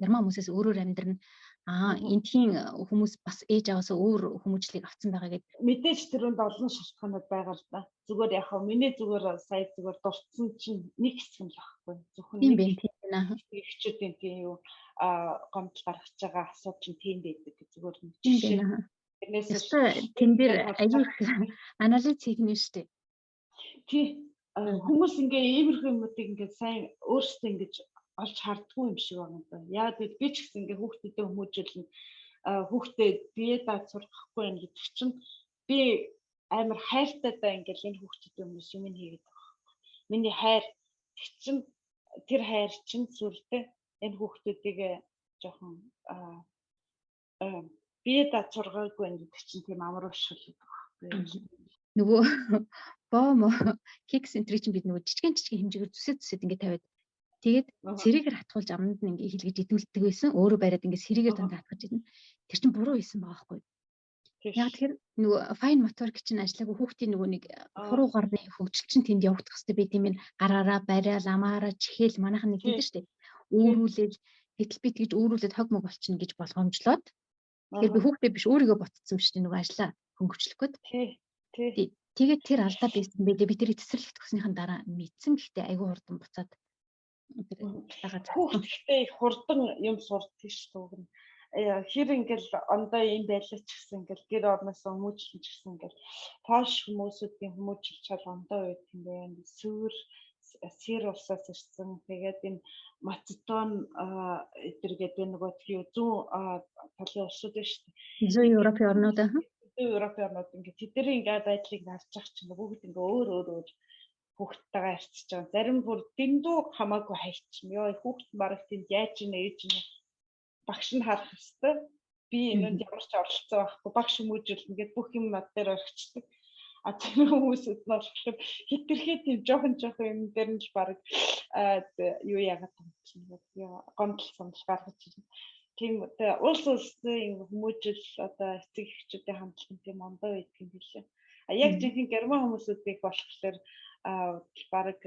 герман хүмүүсээс өөрөөр амьдрна. Эндхийн хүмүүс бас ээж аваасаа өөр хүмүүжлийг авсан байгаа гэдэг. Мэдээж тэрүүнд олон шалтгаанууд байгаа л да. Зүгээр яг миний зүгээр сая зүгээр дурдсан чинь нэг хэсэг л байхгүй. Зөвхөн нэг эхчүүдийн тийм юу гомдол гаргаж байгаа асуудал чинь тийм байдаг гэж зүгээр нэг жишээ. Тэрнээс тэн дээр аюул анализ хийх нь шүү дээ. Тий хүмүүс ингээ иймэрхүү юмуудыг ингээ сайн өөрсдөө ингэж олж хардггүй юм шиг байна даа. Яагаад гэвэл би ч гэсэн ингээ хүүхдүүдэд хүмүүжүүлнэ. Хүүхдээ бие даад сургахгүй юм гэдэг чинь би амар хайртайдаа ингээл энэ хүүхдүүдийн хүмүүс юм хийгээд байгаа. Миний хайр чинь тэр хайр чинь сүлдээ энэ хүүхдүүдийг жоохон бие даад сургаагүй юм гэдэг чинь тийм амар уушгил байдаг. Нөгөө боо кекс энтри чинь бид нөгөө жижигэн хэмжээгээр зүсэд ингээ тавиад тэгээд сэрийгээр хатгуулж амнад нь ингээ хэлгэж идүүлдэг байсан. Өөрөө бариад ингээ сэрийгээр дандаа хатгаж идэнэ. Тэр чинь буруу хийсэн байгаа байхгүй. Яг тэгэхээр нөгөө fine motoric чинь ажиллаагүй хүүхдийн нөгөө нэг хуруу гарны хөгжил чинь тэнд явагдах хэрэгтэй байт юм. Гараараа бариал амаараа чихэл манайхан нэг гэдэг штеп. Өөрүүлэл хэтэл бит гэж өөрүүлээд хог мог болчихно гэж болгоомжлоод. Тэгэхээр би хүүхдээ биш өөрийгөө ботцсон биш нөгөө ажиллаа хөнгөвчлөх гээд. Тий. Тэгээд тэр алдаа байсан байлээ. Би тэрийг цэцэрлэгт төгснөхийн дараа мэдсэн. Гэхдээ айгүй хурдан буцаад хүүхдтэй их хурдан юм сурдаг шүү дээ. Хэр ингээл ондоо юм байлаа ч гэсэн ингээл гэр орноос хүмүүжлэн ч гэсэн ингээл польш хүмүүсүүдийн хүмүүжил чал ондоо байдаг юм байна. Сэр улсаас ирсэн. Тэгээд энэ Мацедон эдэргээд нөгөө зүүн талын улсууд шүү дээ. Зүүн Европын орнууд Европын орнууд ингээд тэдний ингээд байдлыг харж ах чинь бүгд ингээд өөр хүүхдтэйгээ харьцаж байгаа. Зарим бүр дэндүү хамаагүй хайчихна. Йоо хүүхд бараг тэнд яаж ийнэ ээж нь багш нь харах хэвээр. Би энэнд ямар ч оролцсон байхгүй. Багш хүмүүжүүлнэ гэд бүх юм над дээр орчихдаг. Тэр хүмүүсүүд нь болохоор хитрхээ тийм жоохон юм дээр нь л бараг юу яагаад юм чинь гомдол санал гаргаж ирнэ. Тийм улс улсын хүмүүжил одоо эцэг эхчүүдийн хандлага тийм ондоо байдаг юм билээ. Яг жинхэнэ герман хүмүүсүүдийг болохоор бараг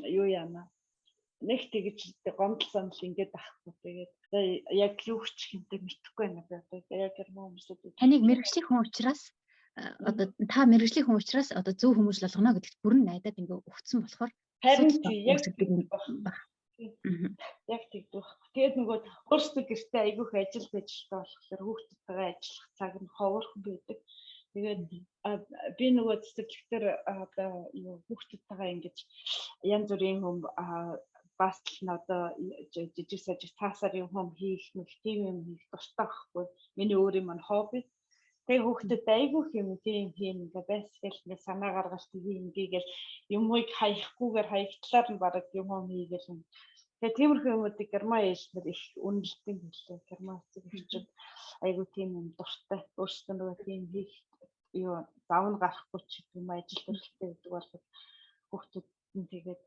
юу яана нэг тэгж гомдол санал ингээд ахгүй. Тэгээд яг юу ч хинтээ мэдэхгүй байна би одоо яг герман хүмүүсүүд таныг мэрэгжлийн хүн учраас одоо та мэрэгжлийн хүн учраас одоо зөв хүмүүжил болгоно гэдэгт бүрэн найдаад ингээд өгцөн болохоор харин яг яг тэгдэх. Тэгээд нөгөө өөрсдөө гэртээ айгүйх ажил ажиллагаа болохоор хүүхдүүдтэйгээ ажиллах цаг нь ховорхон байдаг. Тэгээд би нөгөө цэцэрлэгтэр одоо хүүхдүүдтэйгээ ингэж янз бүрийн юм бастал нь одоо жижиг сажиг цаасаар юм хийх нэг тийм юм хийх дуртай байхгүй. Миний өөр юм хобби. Тэгээ хүүхдэд айгүйх юм тийм ингээ байсгээл ингээ санаа гаргалт хийгээл юмыг хаягахгүйгээр хаягтлаар нь бараг юм хийгээл. Тэгээ тиймэрхүү юмуудыг герман ээлжнэр их үнэлдэг юм лээ. Герман эцэг эхчүүд айгүй тийм юм дуртай. Өөрсдөө нөгөө тийм хийх юу завн гарахгүй ч юм ажил төрөлтэй гэдэг бол хүүхдүүд нь тэгээд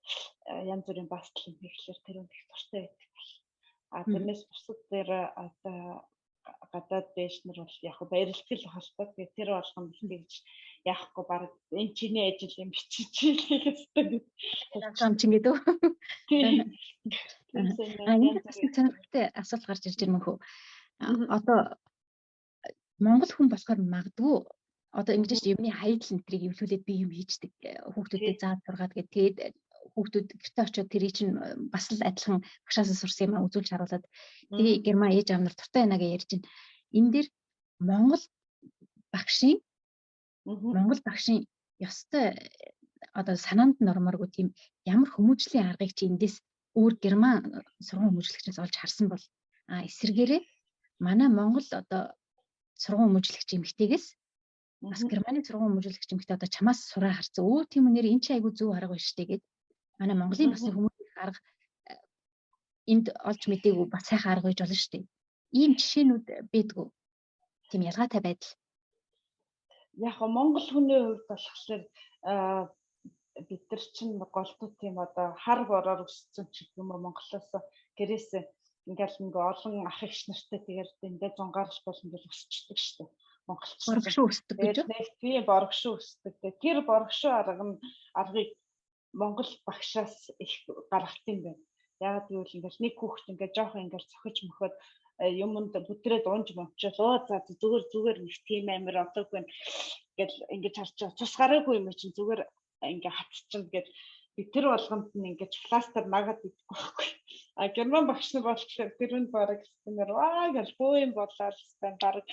янз бүрийн бастал хийхлээр тэр үнд их дуртай байдаг. Тэрнээс бусад дээр одоо гадаад дэшнэр бол яг баярлалтай холбоо. Тэгээд тэр болгоно тэгж яахгүй баг энэ чиний ажил юм биччихээ гэсэн. Ам чи ингэдэг үү? Тиймсэн Энд бас нэг сонирхолтой асуулт гарч ирж байна мөхөө. Одоо Монгол хүн болохоор магадгүй одоо ингэж юмны хайдл энтрийг эвлүүлээд би юм хийждэг хүүхдүүдэд зааж сургаад тэгээд хүүхдүүд гэрте очиод тэрий чинь бас л адилхан багшаасаа сурсан юм үзүүлж харуулад тэгээ герман ээж аав нар дуртай байна гэж ярьж байна. Энэ дээр Монгол багшийн ёстой одоо санаанд нь ормооргүй тийм ямар хүмүүжлийн аргыг чи эндээс өөр герман сургууль хүмүүжлэгчнээс олж харсан бол эсвэргээрээ манай Монгол одоо сургууль хүмүүжлэгч эмэгтэйгээс бас германы сургууль хүмүүжлэгч эмэгтэй одоо чамаас сураа харцсан. Өө тийм үнээр эн чинь айгүй зөв арга байна штэ гэд манай Монголын бас хүмүүжлэх арга энд олж мэдээгүй бас сайхан арга гэж болно штэ. Ийм жишээнүүд байдгүй. Тийм ялгаатай байдал. Яг Монгол хүний хувьд болохоор бид нар чинь голдуу тийм одоо хар бороор өссөн ч юм уу Монголоос гэрээсээ ингээл нэг олон ах эгч нартай тэгээд ингээд зунгаарлж бол ингээд өсчдөг шүү дээ. Монголч боргошуу өсдөг гэж үү? Тийм боргошуу өсдөг. Тэр боргошуу аргыг Монгол багшаас их гаргах юм байна. Яг гэвэл ингээд нэг хүүхэд ингээд жоохон ингээд цохиж мөхөд юмд бүдрээд унж мовчол за зүгээр нэг тийм амир одоогүй гэл ингэж харж байгаа. Цус гараагүй юм чинь зүгээр ингээ хатчихна гэд би тэр болгонд нь ингэж пластер нагаад идэх байхгүй. Герман багш нар болохоор тэрүүнд бараг стенер гэл бөөм болоод стен бараг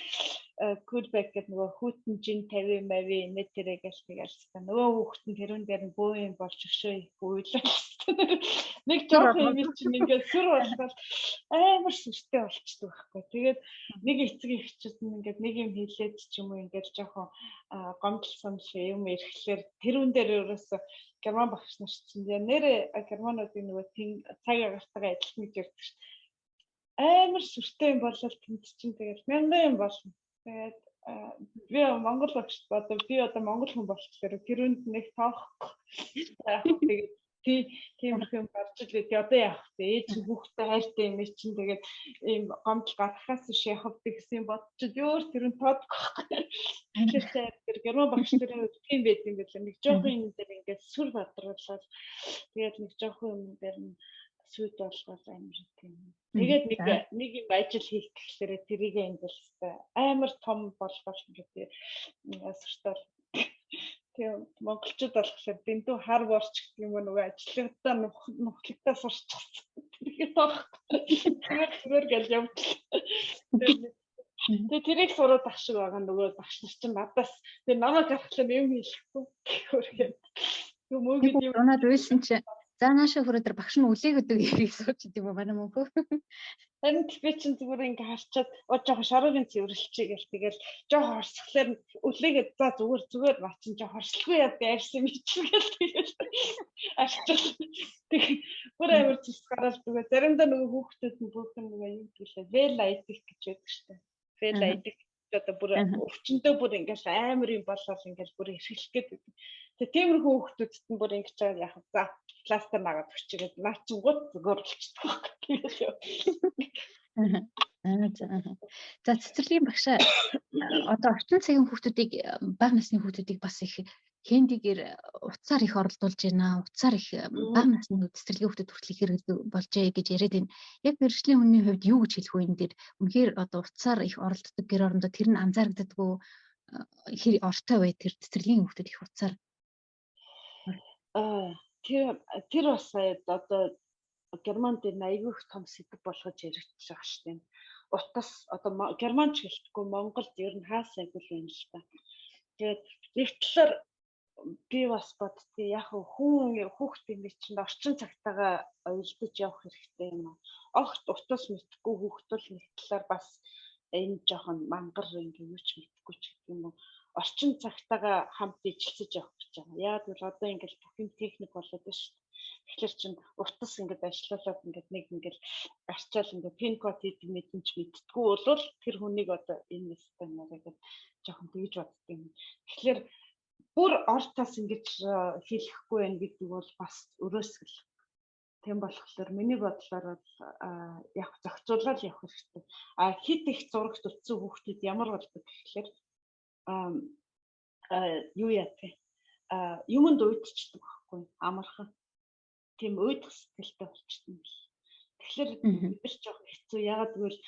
кулбек гэдэг нөгөө хүүтэн жин 50 мави нэ тэрэгэл тэгэл стен нөгөө хүүхд нь тэрүүн дээр нь бөөм болж өшөө их үйлээ. Нэг жоохон юм чинь ингээ сүр болоод амар сүртэй болчихдог байхгүй. Тэгээд нэг эцэг эхчүүд нь ингээд нэг юм хэлээд ч юм уу ингээд жоохон гомдлсон юм ирэхлээр тэрүүн дээр ерөөсө герман багш нар чинь нэрэ германуудын нөгөө цаг агартайгаа адилхан гэж ярьдаг шүү дээ. Амар сүртэй юм болол тэнд чинь тэгээд мянган юм болно. Тэгээд би Монгол багш одоо би одоо монгол хүн болчихлоо тэрүүнд нэг тоохгүй. Тэгээд тиймэрхүү юм гарч илээ. Одоо яах вэ? Ээж хүүхдээ хайртай юм чинь тэгээд ийм гомдол гарахаас биш явах гэсэн юм бодчих. Өөр тэрүүн тоодохгүй. Тэр герман багш нарын тийм байт юм билээ. Нэг жоохон юм дээр ингээд сүр бадруулаад тэгээд нэг жоохон юм дээр нь сүйд болгоод амар тийм. Тэгээд нэг юм ажил хийх гэхлээр тэрийг ингээд амар том болгож ингээд сүртэл тийм монголчууд болохоор дэндүү хар борч гэдэг юм нөгөө ажлуудаа нухлагтаа сурчихсан. Тэгээд зүгээр гэл явуулсан. Тэгээд тэрийг сураад ах шиг байгаа нөгөө багш нар чинь надаас тэр намайг гаргахлаа юм хэлэхгүй. Хөргээд. Юм уу гэдэг юм. Унаад уйлсан чи за нааша хүрээд багш нь үлээг өдөг ярих сууч гэдэг юм байна мөнхөө. Харин би чинь зүгээр ингээ харчаад жоохон шаруугийн цэвэрлэлчээ гэл тэгэл жоохон хорсглоор үлээгээд за зүгээр наа чинь жоохон хорслохгүй яа дайрсан мичгээл тэгэл арчил. Тэгээ бүр амар цэс гараад зүгээр заримдаа нөгөө хүүхдүүд нь бүхэн нөгөө юм гэлээ вэл айдик гэж байдаг штэ. Вэл айдик одоо бүр өвчнөдөө бүр ингээл амар юм болол ингээл бүр эрхлэх гээд. Тэгээ тиймэрхүү хүүхдүүдэд нь бүр ингэж байгаа яах вэ? За пластер нагаад өчгээд наа чинь гут зүгээр болчихдог. За цэцэрлэгийн багшаа одоо орчин цагийн хүүхдүүдийг бага насны хүүхдүүдийг бас их хендигээр утсаар их оролдуулж байна. Утсаар их бага насны цэцэрлэгийн хүүхдүүд хүртэл хэрэглэдэг болжээ гэж яриад байна. Яг мэргэжлийн хүний хувьд юу гэж хэлэх вэ энэ дээр? Үнэхээр одоо утсаар их оролддог гэр орондоо тэр нь анзаарэгддэггүй хэр ортой бай тэр цэцэрлэгийн хүүхдүүд их утсаар тэр бас одоо германд айгүй их том сэдв болгож яригдчих байгаа шүү дээ. Утас одоо германч гэлтгүй Монголд ер нь хаасан айгүй юм л та. Тэгээд нэгтлэр би бас боддгийг яг хүүхд юм чинь орчин цагтаагаа уялдаж явах хэрэгтэй юм. Огт утас мэдхгүй хүүхдүүл нэгтлэр бас энэ жоохон мангар ингэ юу ч мэдхгүй ч гэх юм уу. Орчин цагтаагаа хамт ижилсэж явах гэж байгаа. Яг л одоо ингээл бүх юм техник болоод байна шүү дээ. Тэгэхээр чин утас ингээд ажиллуулаад ингээд нэг ингээд гарчаал ингээд пин код хийдэг мэдэнч мэдтгүү бол тэр хүнийг одоо энэ систем нэгээд жоохон тэгж боддог юм. Тэгэхээр бүр ортоос ингэж хийхгүй байх гэдэг бол бас өрөөсгөл. Тэм болохоор миний бодлоор яг зохицуулаад явах хэрэгтэй. Хит их зурагт утсан хүүхдүүд ямар болдог гэхлээр юу яадаг юмд уйдчихдаг байхгүй амархан тийм уйдах сэтгэлтэй болчихсон бил. Тэгэхээр бид нар ч жоох хэцүү ягаад гэвэл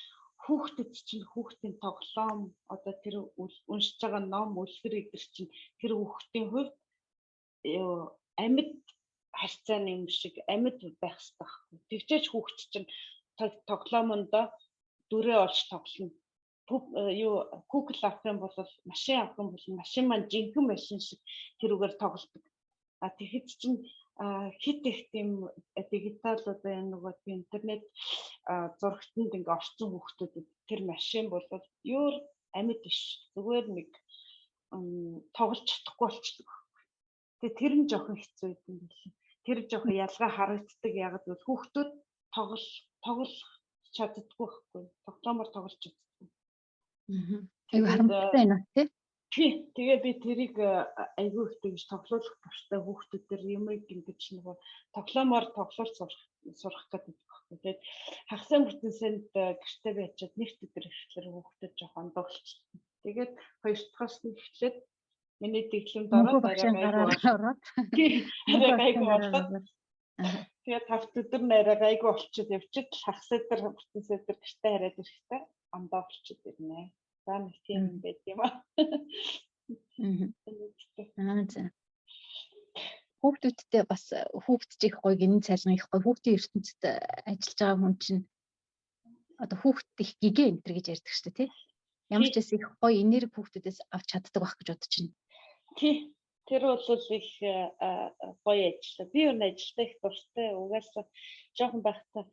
хүүхдэд чинь хүүхдийн тоглоом одоо тэр уншиж байгаа ном үлгэр идэр чинь тэр хүүхдийн хувьд амьд харьцааны юм шиг амьд байх хэрэгтэй байхгүй. Тэгжээч хүүхд чинь тоглоомондоо дүрээ олж тоглоно. Google авах юм бол машин авах юм бол машин маань жинхэнэ машин шиг тэрүүгээр тоглодог. Тэгэхэд чинь хит их тийм дигитал одоо нөгөө интернет зурагтанд ингээ орсон хүүхдүүдэд тэр машин бол юу амьд биш. Зүгээр нэг тоглож чадахгүй болчихдог. Тэгээ тэр нь жоохон хэцүү юм билээ. Тэр жоохон ялгаа харагддаг. Яг л хүүхдүүд тоглох чаддаггүй байхгүй. Тоглоомор тоглож чаддаггүй. Айгу харамсалтай байна тий. Тэгээ би тэрийг айгүй их тэгж тоглоулах дуртай хүүхдүүдээр юмыг ингэж нөгөө тоглоомор тоглуулж сурах гэдэг байхгүй. Тэгээд хагас бүтэнсэнд гэртээ байчаад нэгт өдөр ихлээр хүүхдэд жоохон доглчихсон. Тэгээд хоёр дахьаас нь эхлээд миний дэглэмд ороод ороод тэгээд тавт өдөр нэрээ гайгүй болчиход явчихад хагас өдөр бүтэнсээ өдөр гэртээ хараад ирэхдээ ондоо болчиход ирнэ. За нэг тийм байт юм аа. Хүүхдүүдтэй бас хүүхдчих гоё гинэн цайлган их гоё хүүхдийн ертөнцид ажиллаж байгаа хүн чинь одоо хүүхд их гэгээ энэ төр гэж ярьдаг шүү дээ тий. Ямар ч байсан их гоё энерги хүүхдүүдээс авч чаддаг байх гэж бодож байна. Тий. Тэр бол их гоё ажил. Би өөр ажилдаа их дуртай. Угаасаа жоохон байхдаа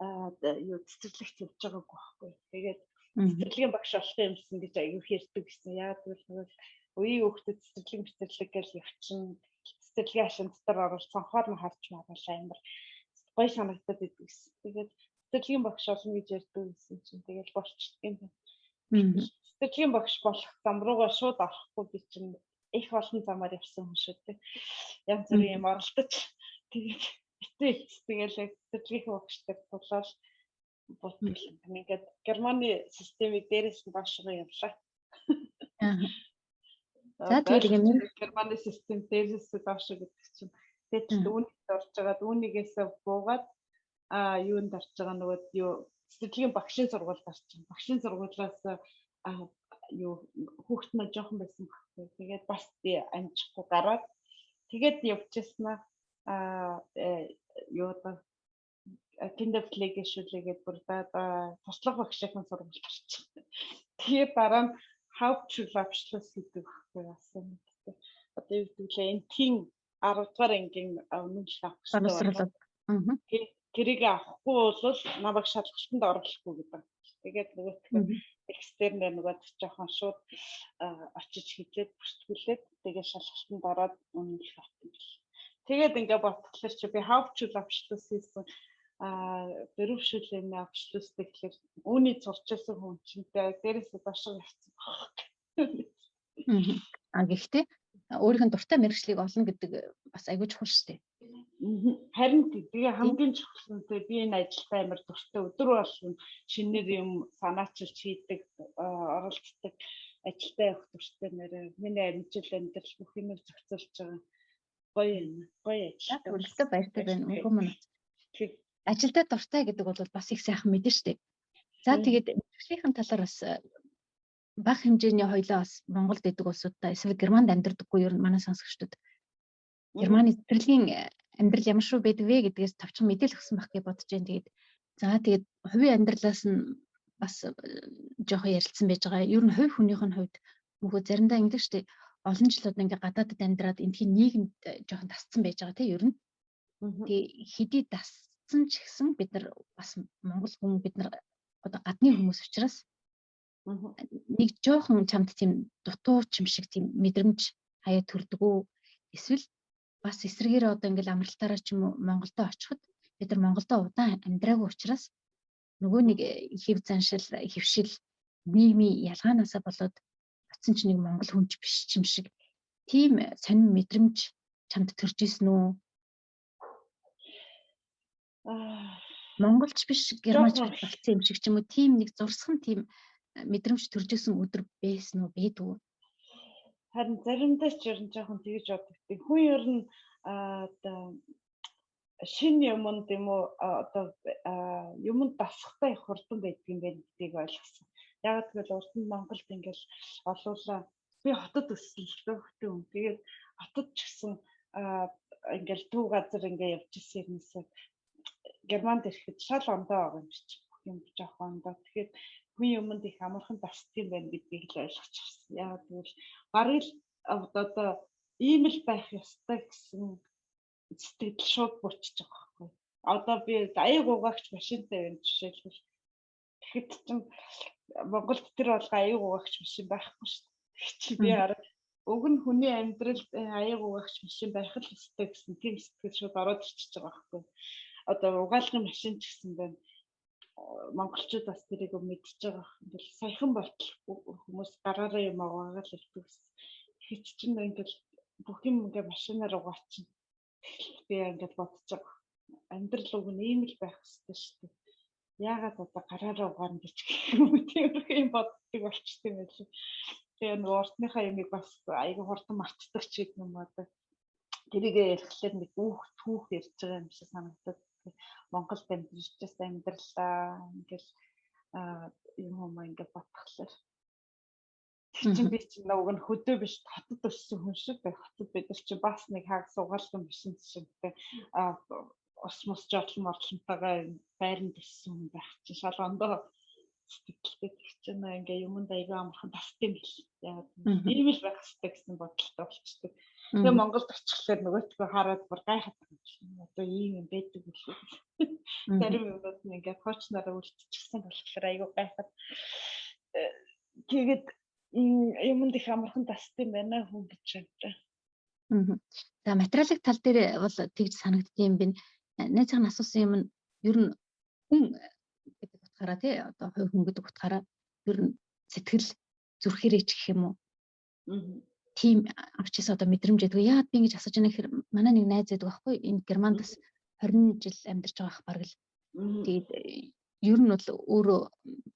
цэцэрлэгт явж байгаагүй байхгүй. Тэгээд цэцэрлэгийн багш болох юмсан гэж аягүй ярьдаг гэсэн. Яг тэгвэл үеийн хүүхдэд цэцэрлэг гэж явчихна. Цэцэрлэгийн ашин дотор орж цонхоор нь харж магаал амар гоё санагдаад идэв гэсэн. Тэгээд цэцэрлэгийн багш олно гэж ярьдаг гэсэн чинь тэгээд болчихдөг юм байна. Цэцэрлэгийн багш болох зам руугаа шууд орохгүй би чинь их олон замаар явсан хүн шүү дээ. Янз бүрийн юм оролдож тэгээд тэгэл цэцэрлэгийн багштай тулаад бодсон. Ингээд Германы системийг дээрээс нь баашгаа явлаа. За тэгээд Германы систем дээрээс баашаа гэдэг чинь тэгээд үүнд орж байгаа үүнийгээсээ буугаад юунд орж байгаа нөгөө цэцэрлэгийн багшийн сургуульд орчих. Багшийн сургуулиас хүүхэд маань жоохон байсан баггүй. Тэгээд бас амжихгүй гараад тэгээд явчихснаа Kinderpflegeschule-гээд бүр туслах багшийн сургуульд орчих. Тэгээд дараа нь Hauptschulabschluss гэдэг байхгүй яасан. Одоо юу гэдэг лээ энтхийн 10 дугаар ангийн үнэмшил авах хэрэгтэй. Тэрийг авахгүй бол намайг шалгалтанд оруулахгүй гэдэг. Тэгээд нөгөө экстернээр нөгөө жоохон шууд очиж хилээд бүртгүүлээд тэгээд шалгалтанд ороод үнэмшил авсан. Тэгээд ингээ бодглохлоор чи би Hauptschulabschluss хийсэн Berufsschule Abschluss гэхлээр үүний сурчилсан хүн чинь дээрээс башиг явцсан. Гэхдээ өөрийнх нь дуртай мэргэжлийг олно гэдэг бас айгүй чухал шүү дээ. Харин тэгээ хамгийн чухал нь би энэ ажилд амар дуртай өдөр болгон шинээр юм санаачилж хийдэг оролцдог ажилдаа явах дуртай нэрээ миний амжилт амьдрал бүх юм зохицуулж байгаа гоё ажил. Үлдээ баяртай байна. Үгүй мөн. Ажилдаа дуртай гэдэг бол бас их сайхан мэдэн шүү дээ. За тэгээд мэргэжлийн талаар бас бага хэмжээний хоёлоо бас Монголд идэг улсуудаа эсвэл Германд амьдардаггүй ер нь манай сонсогчдод Германы цэцэрлэгийн амьдрал ямар шүү байдаг вэ гэдгээс товчхон мэдээлэл өгсөн байх гэж бодож байна. Тэгээд хувийн амьдралаас нь бас жоохон ярилцсан байж байгаа. Ер нь хувь хүнийх нь хувьд мөхөө заримдаа ингэдэг шүү дээ. Олон жилүүд ингээ гадаадд амьдраад эндхийн нийгэмд жоохон тасцсан байж байгаа тийм ер нь. Тэгээ хэдий тасцсан ч гэсэн бид нар бас Монгол хүн бид нар одоо гадны хүмүүс учраас нэг жоохон чамд тийм дутуу ч юм шиг тийм мэдрэмж хаяа төрдгөө эсвэл бас эсрэгээр одоо ингээл амралтаараа ч юм уу Монголдо очиход бид нар Монголдо удаан амьдраагүй учраас нөгөө нэг хэв заншил хөвшил нийгмийн ялгаанаасаа болоод батсан ч нэг Монгол хүнч биш ч юм шиг тийм сонин мэдрэмж чамд төрж исэн үү? Монголч биш германч болсон юм шиг ч юм уу тийм нэг зурсхан тийм мэдрэмж төрж исэн өдөр байсан уу? Бэдүү? Харин заримдаа ч ер нь жоохон тэгж боддог. Хүн ер нь одоо шинэ юмд юм уу одоо юмд дасахтай их хурдан байдаг юм байна гэдгийг ойлгосон. Яг тэгвэл урд нь Монголд ингээл олуулаа би хотод өссөн л дөө хөтөн хүн. Тэгээд хотод ч гэсэн ингээл төв газар ингээ явж ирсэн юмсаа Германд ирэхэд шал ондоо байгаа юм чи. Юм жоохон ондоо. Тэгэхээр хүн юмд их амархан дасдаг юм байна гэдгийг л ойлгочихсон. Яг тэгвэл барыг л одоо ийм л байх ёстой гэсэн сэтгэл шууд буучиж байгаа байхгүй. Одоо би аяг угаагч машинтай байна жишээлбэл. Тэгэхэд чинь Монголд тэр бол аяг угаагч машин байхгүй шүү дээ. Чи би арга уг нь хүний амьдралд аяг угаагч машин байх л ёстой гэсэн тийм сэтгэл шууд ороод ирчихэж байгаа байхгүй. Одоо угаалгын машин ч гэсэн байна. Монголчууд бас тэрийг мэдчихэж байгаа. Ингээл саяхан болтол хүмүүс гараараа юм угаагаад л ирдэг гэсэн. Тэгэхэд чинь ингээл бүх юм ингээ машинаар угаачна. Би ингээд бодож байгаа. Амьдрал уг нь ийм л байх хэрэгтэй шүү дээ. Яагаад одоо гараараа угаана гэж тиймэрхүү юм боддог болчихсон юм байл. Тэгээ нэг уртныхаа юмыг бас аягүй хурдан мартдаг ч гэдэг юм одоо. Тэрийг ярихлаар нэг түүх ярьж байгаа юм шиг санагдаад. Монголд амьдарчаас амьдралаа ингээл юм ингээд бодхолоор. Чинь би чинь уг нь хөдөө биш хотод өссөн хүн шиг байх. Хотод бид нар чинь бас нэг хааг сугаалсан машин жишээтэй ус мус жотлонтойгоо байранд өссөн хүн байх чинь шал ондоо сэтгэлтэй чинь ингээ юмд аяга амархан тасдаг юм бэл. Яг ийм л байх хэрэгтэй гэсэн бодолтой болчихдог. Тэгээ Монголд очихлаар нөгөөдгөө хараад бүр гайхаад байна. Одоо ийм юм байдаг үлээ. Зарим юмуд нь ингээ коучнараа үлдчихсэн болохоор аяга гайхаад тэгээд юмд их амархан тасдаг юм байна хүн гэж байна. За материалын тал дээр бол тэгж санагддаг юм бин. Найзын асуусан юм нь ер нь хүн гэдэг утгаараа тий одоо хувь хүн гэдэг утгаараа ер нь сэтгэл зүрхээрээ ч гэх юм уу. Тийм авчис одоо мэдрэмж өгдөг. Яагаад би ингэж асууж байгаа гэхээр манай нэг найз байдаг байхгүй энэ Германд бас 20 жил амьдарч байгаа ах бараг л. Тэгээд ер нь бол өөрөө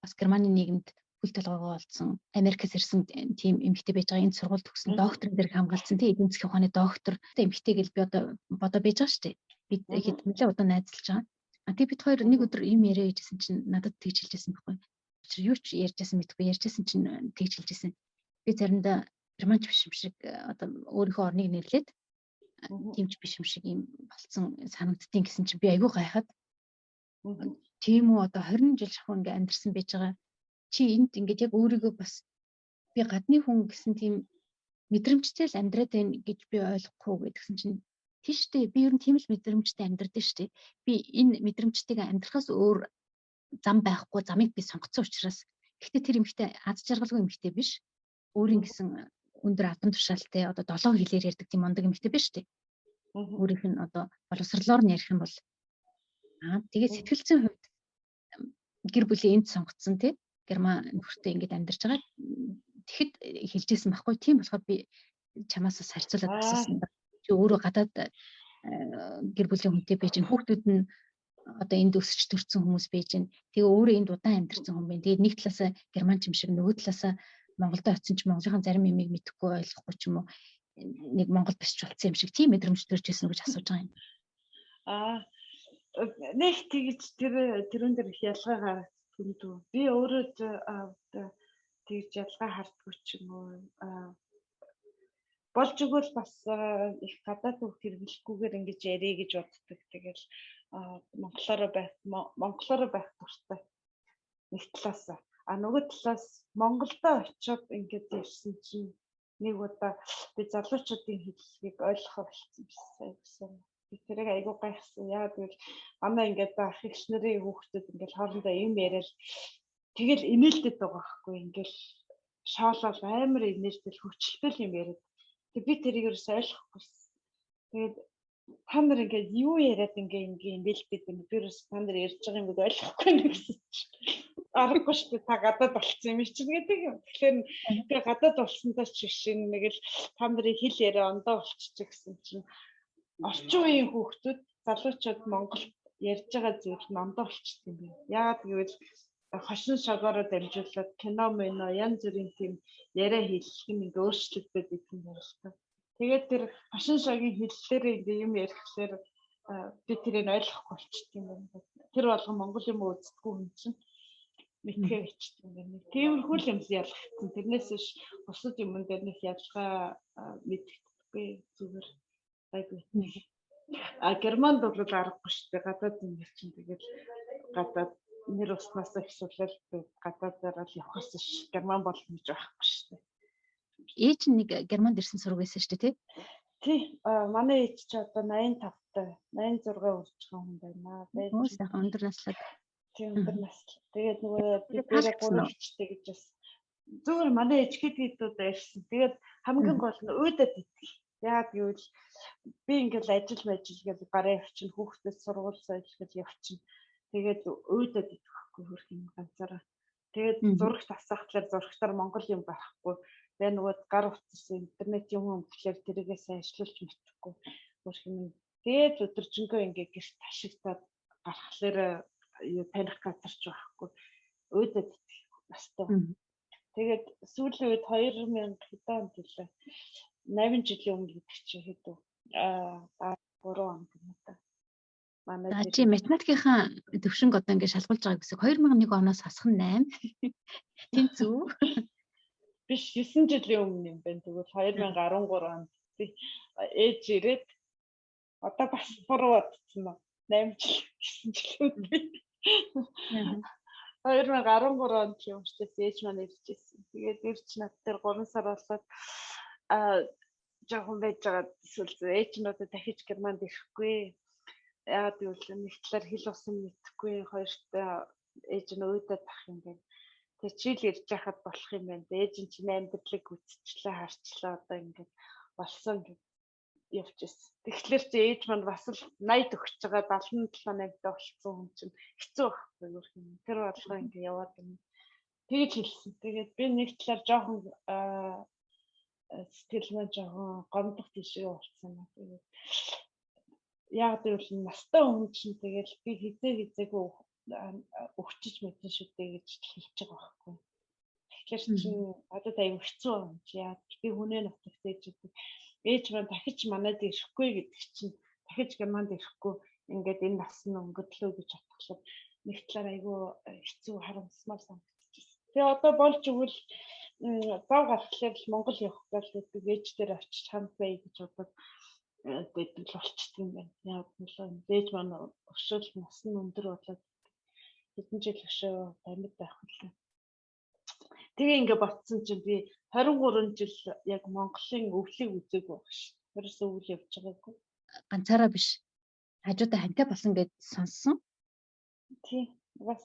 бас Германы нийгэмд хөл толгойгоо олдсон Америкээс ирсэн тийм эмэгтэй байж байгаа. Энд сургууль төгссөн докторын дээр хамгаалсан тийм эдийн засгийн ухааны доктор. Эмэгтэй гэл би одоо байж байгаа шүү дээ. Бид хэд нэлээд удаан найзалж байгаа. Тэг бид хоёр нэг өдөр юм яриа хийжсэн чинь надад тэгж хэлжсэн байхгүй. Юу ч ярьжсэн мэдгүй ярьжсэн чинь тэгж хэлжсэн. Би заримдаа германч биш юм шиг одоо өөрийнхөө орныг нэрлээд тиймч биш юм шиг юм болцсон санагдтiin гэсэн чинь би айгүй гайхаад тийм үү одоо 20 жил шахуу ингээ амьдэрсэн байж байгаа. Чи энд ингээд яг өөрийгөө бас би гадны хүн гэсэн тийм мэдрэмжтэй л амьдраад байна гэж би ойлгохгүй гэдгсэн чинь тийштэй би ер нь тийм л мэдрэмжтэй амьдрдаг шүү дээ. Би энэ мэдрэмжтэйгээ амьдрахаас өөр зам байхгүй замыг би сонгоцсон учраас гэхдээ тэр эмэгтэй аз жаргалгүй эмэгтэй биш. Өөрийн гэсэн өндөр албан тушаалтай одоо 7 хэлээр ярьдаг тийм мондөг эмэгтэй биш үү? Өөрийнх нь одоо боловсрлоор нь ярих юм бол тэгээд сэтгэл зүйн хувьд гэр бүлийн энд сонгоцсон тий Герман нөхөртэй ингэж амьдарч байгаа. Тэгэхэд хэлжсэн байхгүй тийм болохоор би чамаас бас харьцуулаад асуусан. Чи өөрөө гадаад гэр бүлийн хүнтэй байж ин хүүхдүүд нь одоо энд өсч төрсэн хүмүүс байж ин тэгээ өөрөө энд удаан амьдарсан хүн байна. Тэгээд нэг талаасаа германч юм шиг нөгөө талаасаа Монголд очсон ч Монголын зарим юмыг мэдэхгүй ойлгохгүй ч юм уу нэг Монгол биш ч болсон юм шиг тийм мэдрэмж төрж ирсэн гэж асууж байгаа юм. Нэг тэгж тэрүүн дээр их ялгаа гаргахгүй. Би өөрөө тэгж ялгаа хардггүй ч юм уу болж өгвөл бас их гадаад үг хэрэглэхгүйгээр ингэж ярэ гэж боддог. Тэгэл монголоор байх дуртай. Нэг талаас нөгөө талаас Монголдо очиод ингэж ирсэн чинь нэг удаа би залуучуудын хэллэгийг ойлгох болсон байсан. Би тэрийг айгүй гайхсан. Яагаад гэвэл манай ингээд ах эгч нарын хүүхдүүд ингээд хоорондоо юм яриад тэгэл инээлдэд байгаа байхгүй. Ингээл шоолол амар инээлдэл хөвчлөлтэй юм яриад. Тэг би тэрийг ерөөс ойлгохгүй. Тэгээд та нар ингээд юу яриад ингээд инээлдэд юм. Би ерөөс та нар ярьж байгаа юмыг ойлгохгүй гэсэн чинь. Аргагүй шүү дээ та гадаад болцсон юм чинь гэдэг юм. Тэгэхээр би гадаад болсондоо ч шин нэг л та нарын хэл яриа ондоо болчихчих гэсэн чинь орчин үеийн хүүхдүүд залуучууд Монголд ярьж байгаа зүйл нь ондоо болчихсон юм байна. Яагаад гэвэл хошин шогоороо дамжуулаад кино мэнэ янз бүрийн тийм яриа хэллэг нь ингээ өөрчлөгдөд идэв юм байна л та. Тэгээд тэр хошин шогийн хэллэлээр ингээ юм ярихлаар би тэрийг ойлгохгүй болчихсон юм байна. Тэр болгон монгол юм үздэггүй хүн чинь мэдхээ бичсэн юм байна. Тиймэрхүү юм ялгсан. Тэрнээс биш бусад юм дээр нэг ялгаа мэддэхгүй зүгээр айгүй. Германд бол аргагүй шүү дээ. Гадаад юм чинь тэгээд гадаад нэр уснаас ихсүүлэл гадаадаар л явахаас ш герман болно гэж байхгүй шүү дээ. Ээж нэг германд ирсэн сураг байсан шүү дээ тий. Манай ээж ч одоо 85-тай 86 хүрч байгаа хүн байна. Өө сайхан өндөр наслаад. Тийм өндөр наслаа. Тэгээд нөгөө бидний гурвчтэй гэж бас зүгээр манай ээж хэд байсан. Тэгээд хамгийн гол нь өөдөд идэх. Яг гэвэл би ингээл ажил гэж гараа явчихна, хүүхдэд сургууль соёлж явчихна. Тэгээд өөдөд идэхгүй хөрх юм ганцаараа. Тэгээд зурагт асаахлаар зурагтаар монгол юм барахгүй. Тэгээ нөгөө гар утсан интернет юм гэхлээр тэрийгээ сайн ажиллуулж мэдхгүй хөрх юм. Тэгээд өдөржингөө ингээ гэрт ашигтаад гарахлаар таних газарч байхгүй. Өөдөд идэх бастай. Тэгээд сүүлийн үед 2000 хэд онд гэлээ 8 жилийн өмнө гэдэг чинь хэд вэ? 3 он гэнэ та. Манай чи математикийнхаа төвшинг одоо ингэ шалгуулж байгаа гэсэн 2001 оноос хасах нь 8. Тийм зү? Биш 9 жилийн өмнө юм байна. Тэгвэл 2013 онд ээж ирээд одоо бас буруу бодсон нь 8 жил 9 жилийн өмнө. 2013 онд юм шүү дээ. Ээж маань ирж ирсэн. Тэгээд ирж над дээр 3 сар болоод жоохон байж байгаа эсвэл ээж нь одоо дахиж германд ирэхгүй. Яагаад гэвэл нэг талаар хэл усан мэдхгүй, хоёрт ээж нь өөдөд ах юм байна. Тэгээ чийл ирж яхад болох юм байна. Ээж нь чинь амьдралыг үтсчлээ, харчлаа одоо ингээд болсон гэж явчихсан. Тэгэхээр чи ээж маань бас л 80 төгсөж байгаа 77 8-д болсон хүн чинь хэцүү байхгүй юу юм. Тэр бодлого ингээд яваад байна. Тэгж хэлсэн. Тэгээд би нэг талаар жоохон сэтгэл маань жоохон гомдох тийшээ болсон байна. Тэгээд яг гэвэл настай хүн чинь тэгэл би хизээгүй өгчиж мэдэн шүү дээ гэж хэлж байгаа байхгүй. Тэгэхээр чинь одоо аюу хэцүү юм чи яа би хүнээ нутагт ээж маань дахиж манайд ирэхгүй гэдэг чинь дахиж германд ирэхгүй ингээд энэ нас нь өнгөдлөө гэж бодчихлоо. Нэг талаар аюу хэцүү харамсмаар санагдчихсэн. Тэгээ одоо болж игэл зав гарахлаар Монгол явах гэж ээж дээр очиж ханд бай гэж бодоод гэдэг л болчихсон юм байна. Яг нь ээж маань өшөөл нас нь өндөр болоод хэдэн жил өшөө амьд байх үлээ. Тэгээ ингээ ботсон чинь би 23 жил яг Монголын өвлийг үзээгүй баг ш. Тэрс өвл явж байгаагүй. Ганцаараа биш. Хажуудаа хантай болсон гэж сонссон. Тий. Бас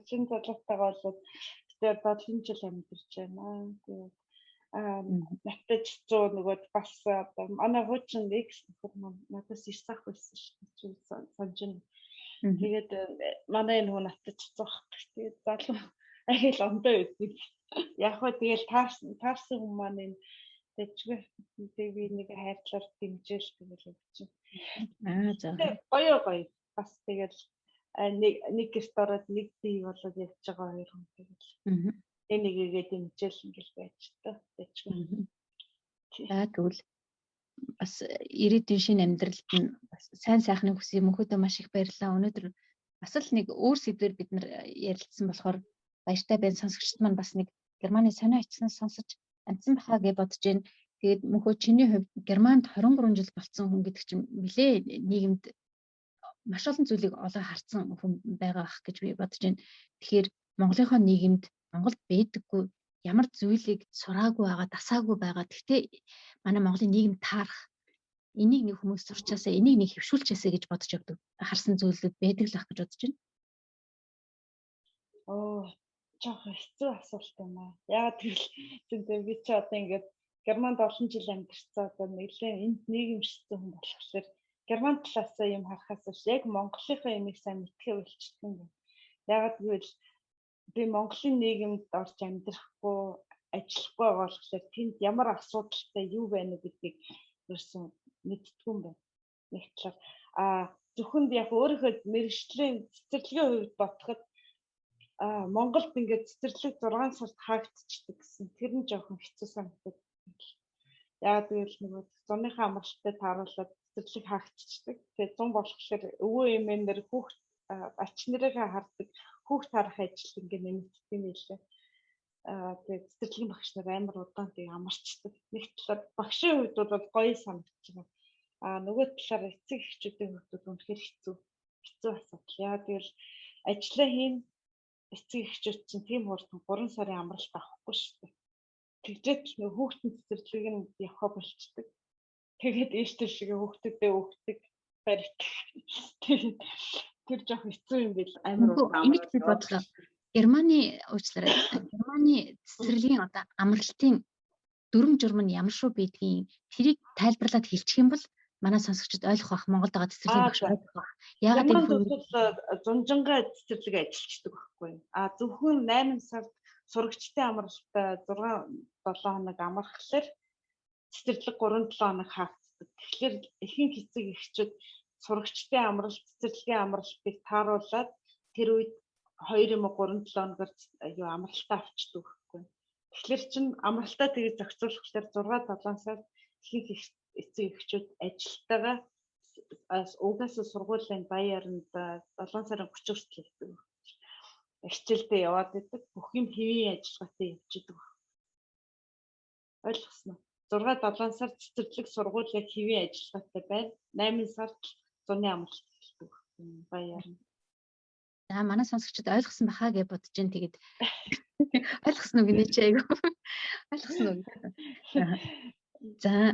чин залуутайгаа болоод тэр 7 жил амьдарч байна. Тэгээд надад ч зөө нөгөө бас манай хуучин X нөхөр надаас ирсах байсан шүү дээ. Санаж байна. Тэгээд манай энэ хүн надад ч зоох. Тэгээд залуу ахил ондоо үгүй. Яг хөө тэгэл таарсан хүмүүс маань энэ дэжгүй би нэг хайрлаар дэмжээл тэгэл өгч. За. Гоё. Бас тэгэл нэг гэрт ороод нэг бий болоод явж байгаа хоёр хүн тэгэл. Энийгээ дэмжээл ингээл байж та. Дэжгүй. За тэгвэл бас ирээдүйн шинэ амьдралд нь бас сайн сайхныг хүсье мөнхөдөө маш их баярлалаа. Өнөөдөр бас л нэг өөр сэдвээр бид нар ярилцсан болохоор баяртай байна. Сонсогчд маань бас нэг Германы сонио ичсэн сонсож амтсан бахаа гэж бодож байна. Тэгээд мөнхөө чиний хувьд Германд 23 жил болсон хүн гэдэг чинь нэлээ нийгэмд маш олон зүйлийг олоо харсан хүн байгаа ах гэж би бодож байна. Тэгэхээр Монголынхоо нийгэмд Монголд байдаггүй ямар зүйлийг сураагүй байгаа, дасаагүй байгаа. Гэхдээ манай Монголын нийгэм таарах энийг нэг хүмүүс сурчаасаа, энийг нэг хөвшүүлчээсэ гэж бодож явдаг. Харсан зүйлүүд байдаг л ах гэж бодож байна. Жохон хэцүү асуулт юм аа. Яг тэгвэл би чи одоо ингээд Германд олон жил амьдарсан одоо нэлээд энд нийгэмшсэн хүн болохоор Герман талаас юм харахаас биш яг Монголынхаа юмыг сайн мэдхээ болчихсон юм. Яг гэвэл би Монголын нийгэмд орж амьдрахгүй, ажиллахгүй байгаа болохоор тэнд ямар асуудалтай юу байна гэдгийг ерөөсөн мэддэггүй юм байна. Нэг талаар зөвхөн яг өөрийнхөө мэргэжлийн цэцэрлэгийн хувьд бодоход Монголд ингээд цэцэрлэг 6 сард хаагдчихдаг гэсэн. Тэр нь жоохон хэцүү санагдав. Яа тэгэл нөгөө зуныхаа амралттай тааруулаад цэцэрлэг хаагдчихдаг. Тэгээд 100 болохоор өвөө эмээнэр хүүхд ач нэрээ хардаг. Хүүхд харах ажил ингээд нэмэгддэг юм байлээ. Тэгээд цэцэрлэгийн багш нар амар удаан тийг амарчдаг. Нэг талаар багшийн хувьд бол гоё санагдаж байгаа. Нөгөө талаар эцэг эхчүүдийн хувьд үнэхээр хэцүү асуудал. Яа тэгэл ажиллаа хийн эцэг эхчүүд чинь тийм хурдан 3 сарын амралт авахгүй шүү дээ. Тэгжээд нэг хүүхдийн цэцэрлэг нь явхаа болчдөг. Тэгээд ээжтэй шиг хүүхдүүдээ өгдөг барьдаг. Тэгээд тэр жоох хэцүү юм бил амар удаан ингэж би бодлоо. Германы уучлаарай. Германы цэцэрлэгийн одоо амралтын дүрм журм нь ямар шүү байдгийг тэрийг тайлбарлаад хэлчих юм бол манай сонсогчид ойлгох бах. Монголд байгаа цэцэрлэгийн багш ойлгох бах. Яагаад гэвэл зунжангаа цэцэрлэг ажиллаждаг байхгүй. Зөвхөн 8 сард сурагчдын амралтаа 6-7 хоног амрахлаар цэцэрлэг 3-7 хоног хаагддаг. Тэгэхээр ихэнх эцэг эхчүүд сурагчдын амралт, цэцэрлэгийн амралтыг тааруулаад тэр үед 2 юм уу 3-7 хоногор амралтаа авчдаг байхгүй. Тэгэхээр чин амралтаа тэгээд зохицуулахлаар 6-7 сард ихэнх эцэг эхчүүд ажилтайгаа угаасаа сургуулийн баяранд 7 сарын 30 хүртэл хийдэг. Хичээлдээ яваад идэг. Бүх юм хэвийн ажиллагаатай явж идэг. Ойлгосноо. 6-7 сар цэцэрлэг сургуулийн хэвийн ажиллагаатай байна. 8 сард зуны амралт хийдэг. Баяр. За манай сонсогчид ойлгосон бахаа гэж бодож जैन тэгээд ойлгосон уу гинэ чи айгу. Ойлгосон уу. За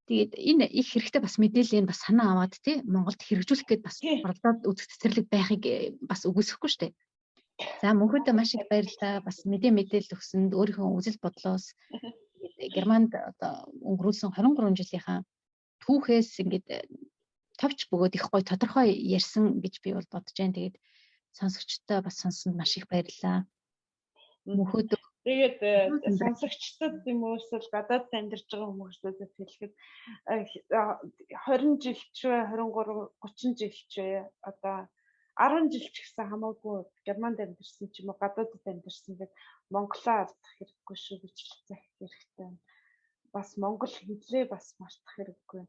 тэгээд энэ их хэрэгтэй бас мэдээлэл бас санаа аваад тий Монголд хэрэгжүүлэх гээд бас борлоод үзэх цэцэрлэг байхыг бас үгүйсэхгүй шүү дээ. За мөнхөдөө маш их баярлалаа. Бас мэдээлэл өгсөнд өөрийнхөө үзэл бодлоос Германд одоо өнгөрүүлсэн 23 жилийнхаа түүхээс ингээд товч бөгөөд их гоё тодорхой ярьсан гэж би бол бодож байна. Тэгээд сонсогчдоо бас сонсонд маш их баярлалаа. Мөнхөдөө тэгээд сонсогчдод юм уусал гадаад амьдарч байгаа хүмүүсээс хэлэхэд 20 жил ч вэ 23 30 жил ч вэ одоо 10 жил ч гэсэн хамаагүй Германд амьдарсан ч юм уу гадаадд амьдарсан гэдэг Монголоо алдах хэрэггүй шүү гэж хэлэх хэрэгтэй. Бас монгол хэллээ бас мартах хэрэггүй.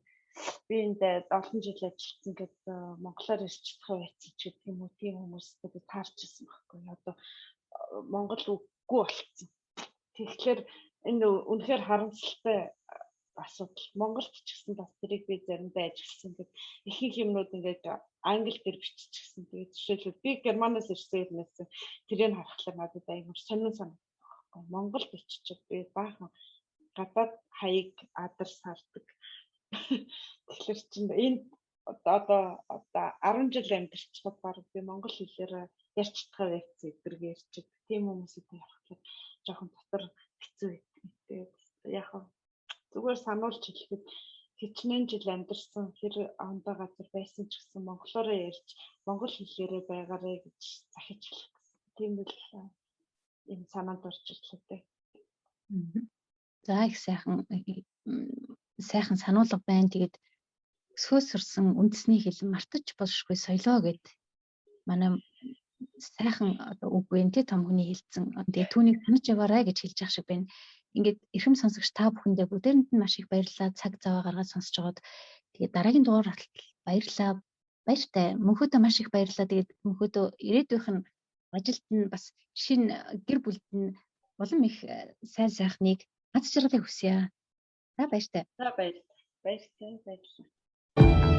Би энд олон жил ажилласан гэдэг монголоор ярьж чадах байсан ч гэдэг юм уу тийм хүмүүстэй би таарч ирсэн байхгүй. Одоо монгол үггүй болцсон. Тэгэхээр энэ үнэхээр харамсалтай асуудал. Монголд ч гэсэн бас тэрийг би заримдаа ажилласан гэдэг ихэнх юмнууд ингээд англи дээр биччихсэн. Тэгээд жишээлбэл би Германаас ирсэн юмнаас тэрийг харахаар надад аягүй сонин санагдав. Монголд очиж би баахан гадаад хаяг адар сардаг. Тэгэхээр чинь энэ одоо 10 жил амьдарчаад баг би монгол хэлээр ярьж чадхаа байсан эдгэрэг ярьчих. Тийм хүмүүстэй ярихад жоохон дотор хэцүү байдаг. Яг зүгээр сануулж хэлэхэд хичнээн жил амьдарсан тэр ондоо газар байсан ч гэсэн монголоор ярьж монгол хэлээрээ байгаарэ гэж захиж хэлэх гэсэн. Тийм л энэ санаанд орж ирлээ дээ. За их сайхан сануулга байна. Тэгээд өсгөөс сурсан үндэсний хэл мартаж болшгүй соёлоо гэд манай сайхан одоо үг байна тий том хүний хэлсэн. Тэгээд түүнийг санаж яваарай гэж хэлж явах шиг байна. Ингээд эрхэм сонсогч та бүхэндээ бүгдээрэнд нь маш их баярлалаа. Цаг зав гаргаад сонсож байгаад тэгээд дараагийн дугаар баярлалаа. Баяртай. Мөнхөдөө маш их баярлалаа. Тэгээд мөнхөдөө ирээдүйх нь ажилд нь бас шинэ гэр бүлд нь улам их сайн сайхныг аз жаргалыг хүсье. За баяртай. За баярлалаа. Баярлалаа.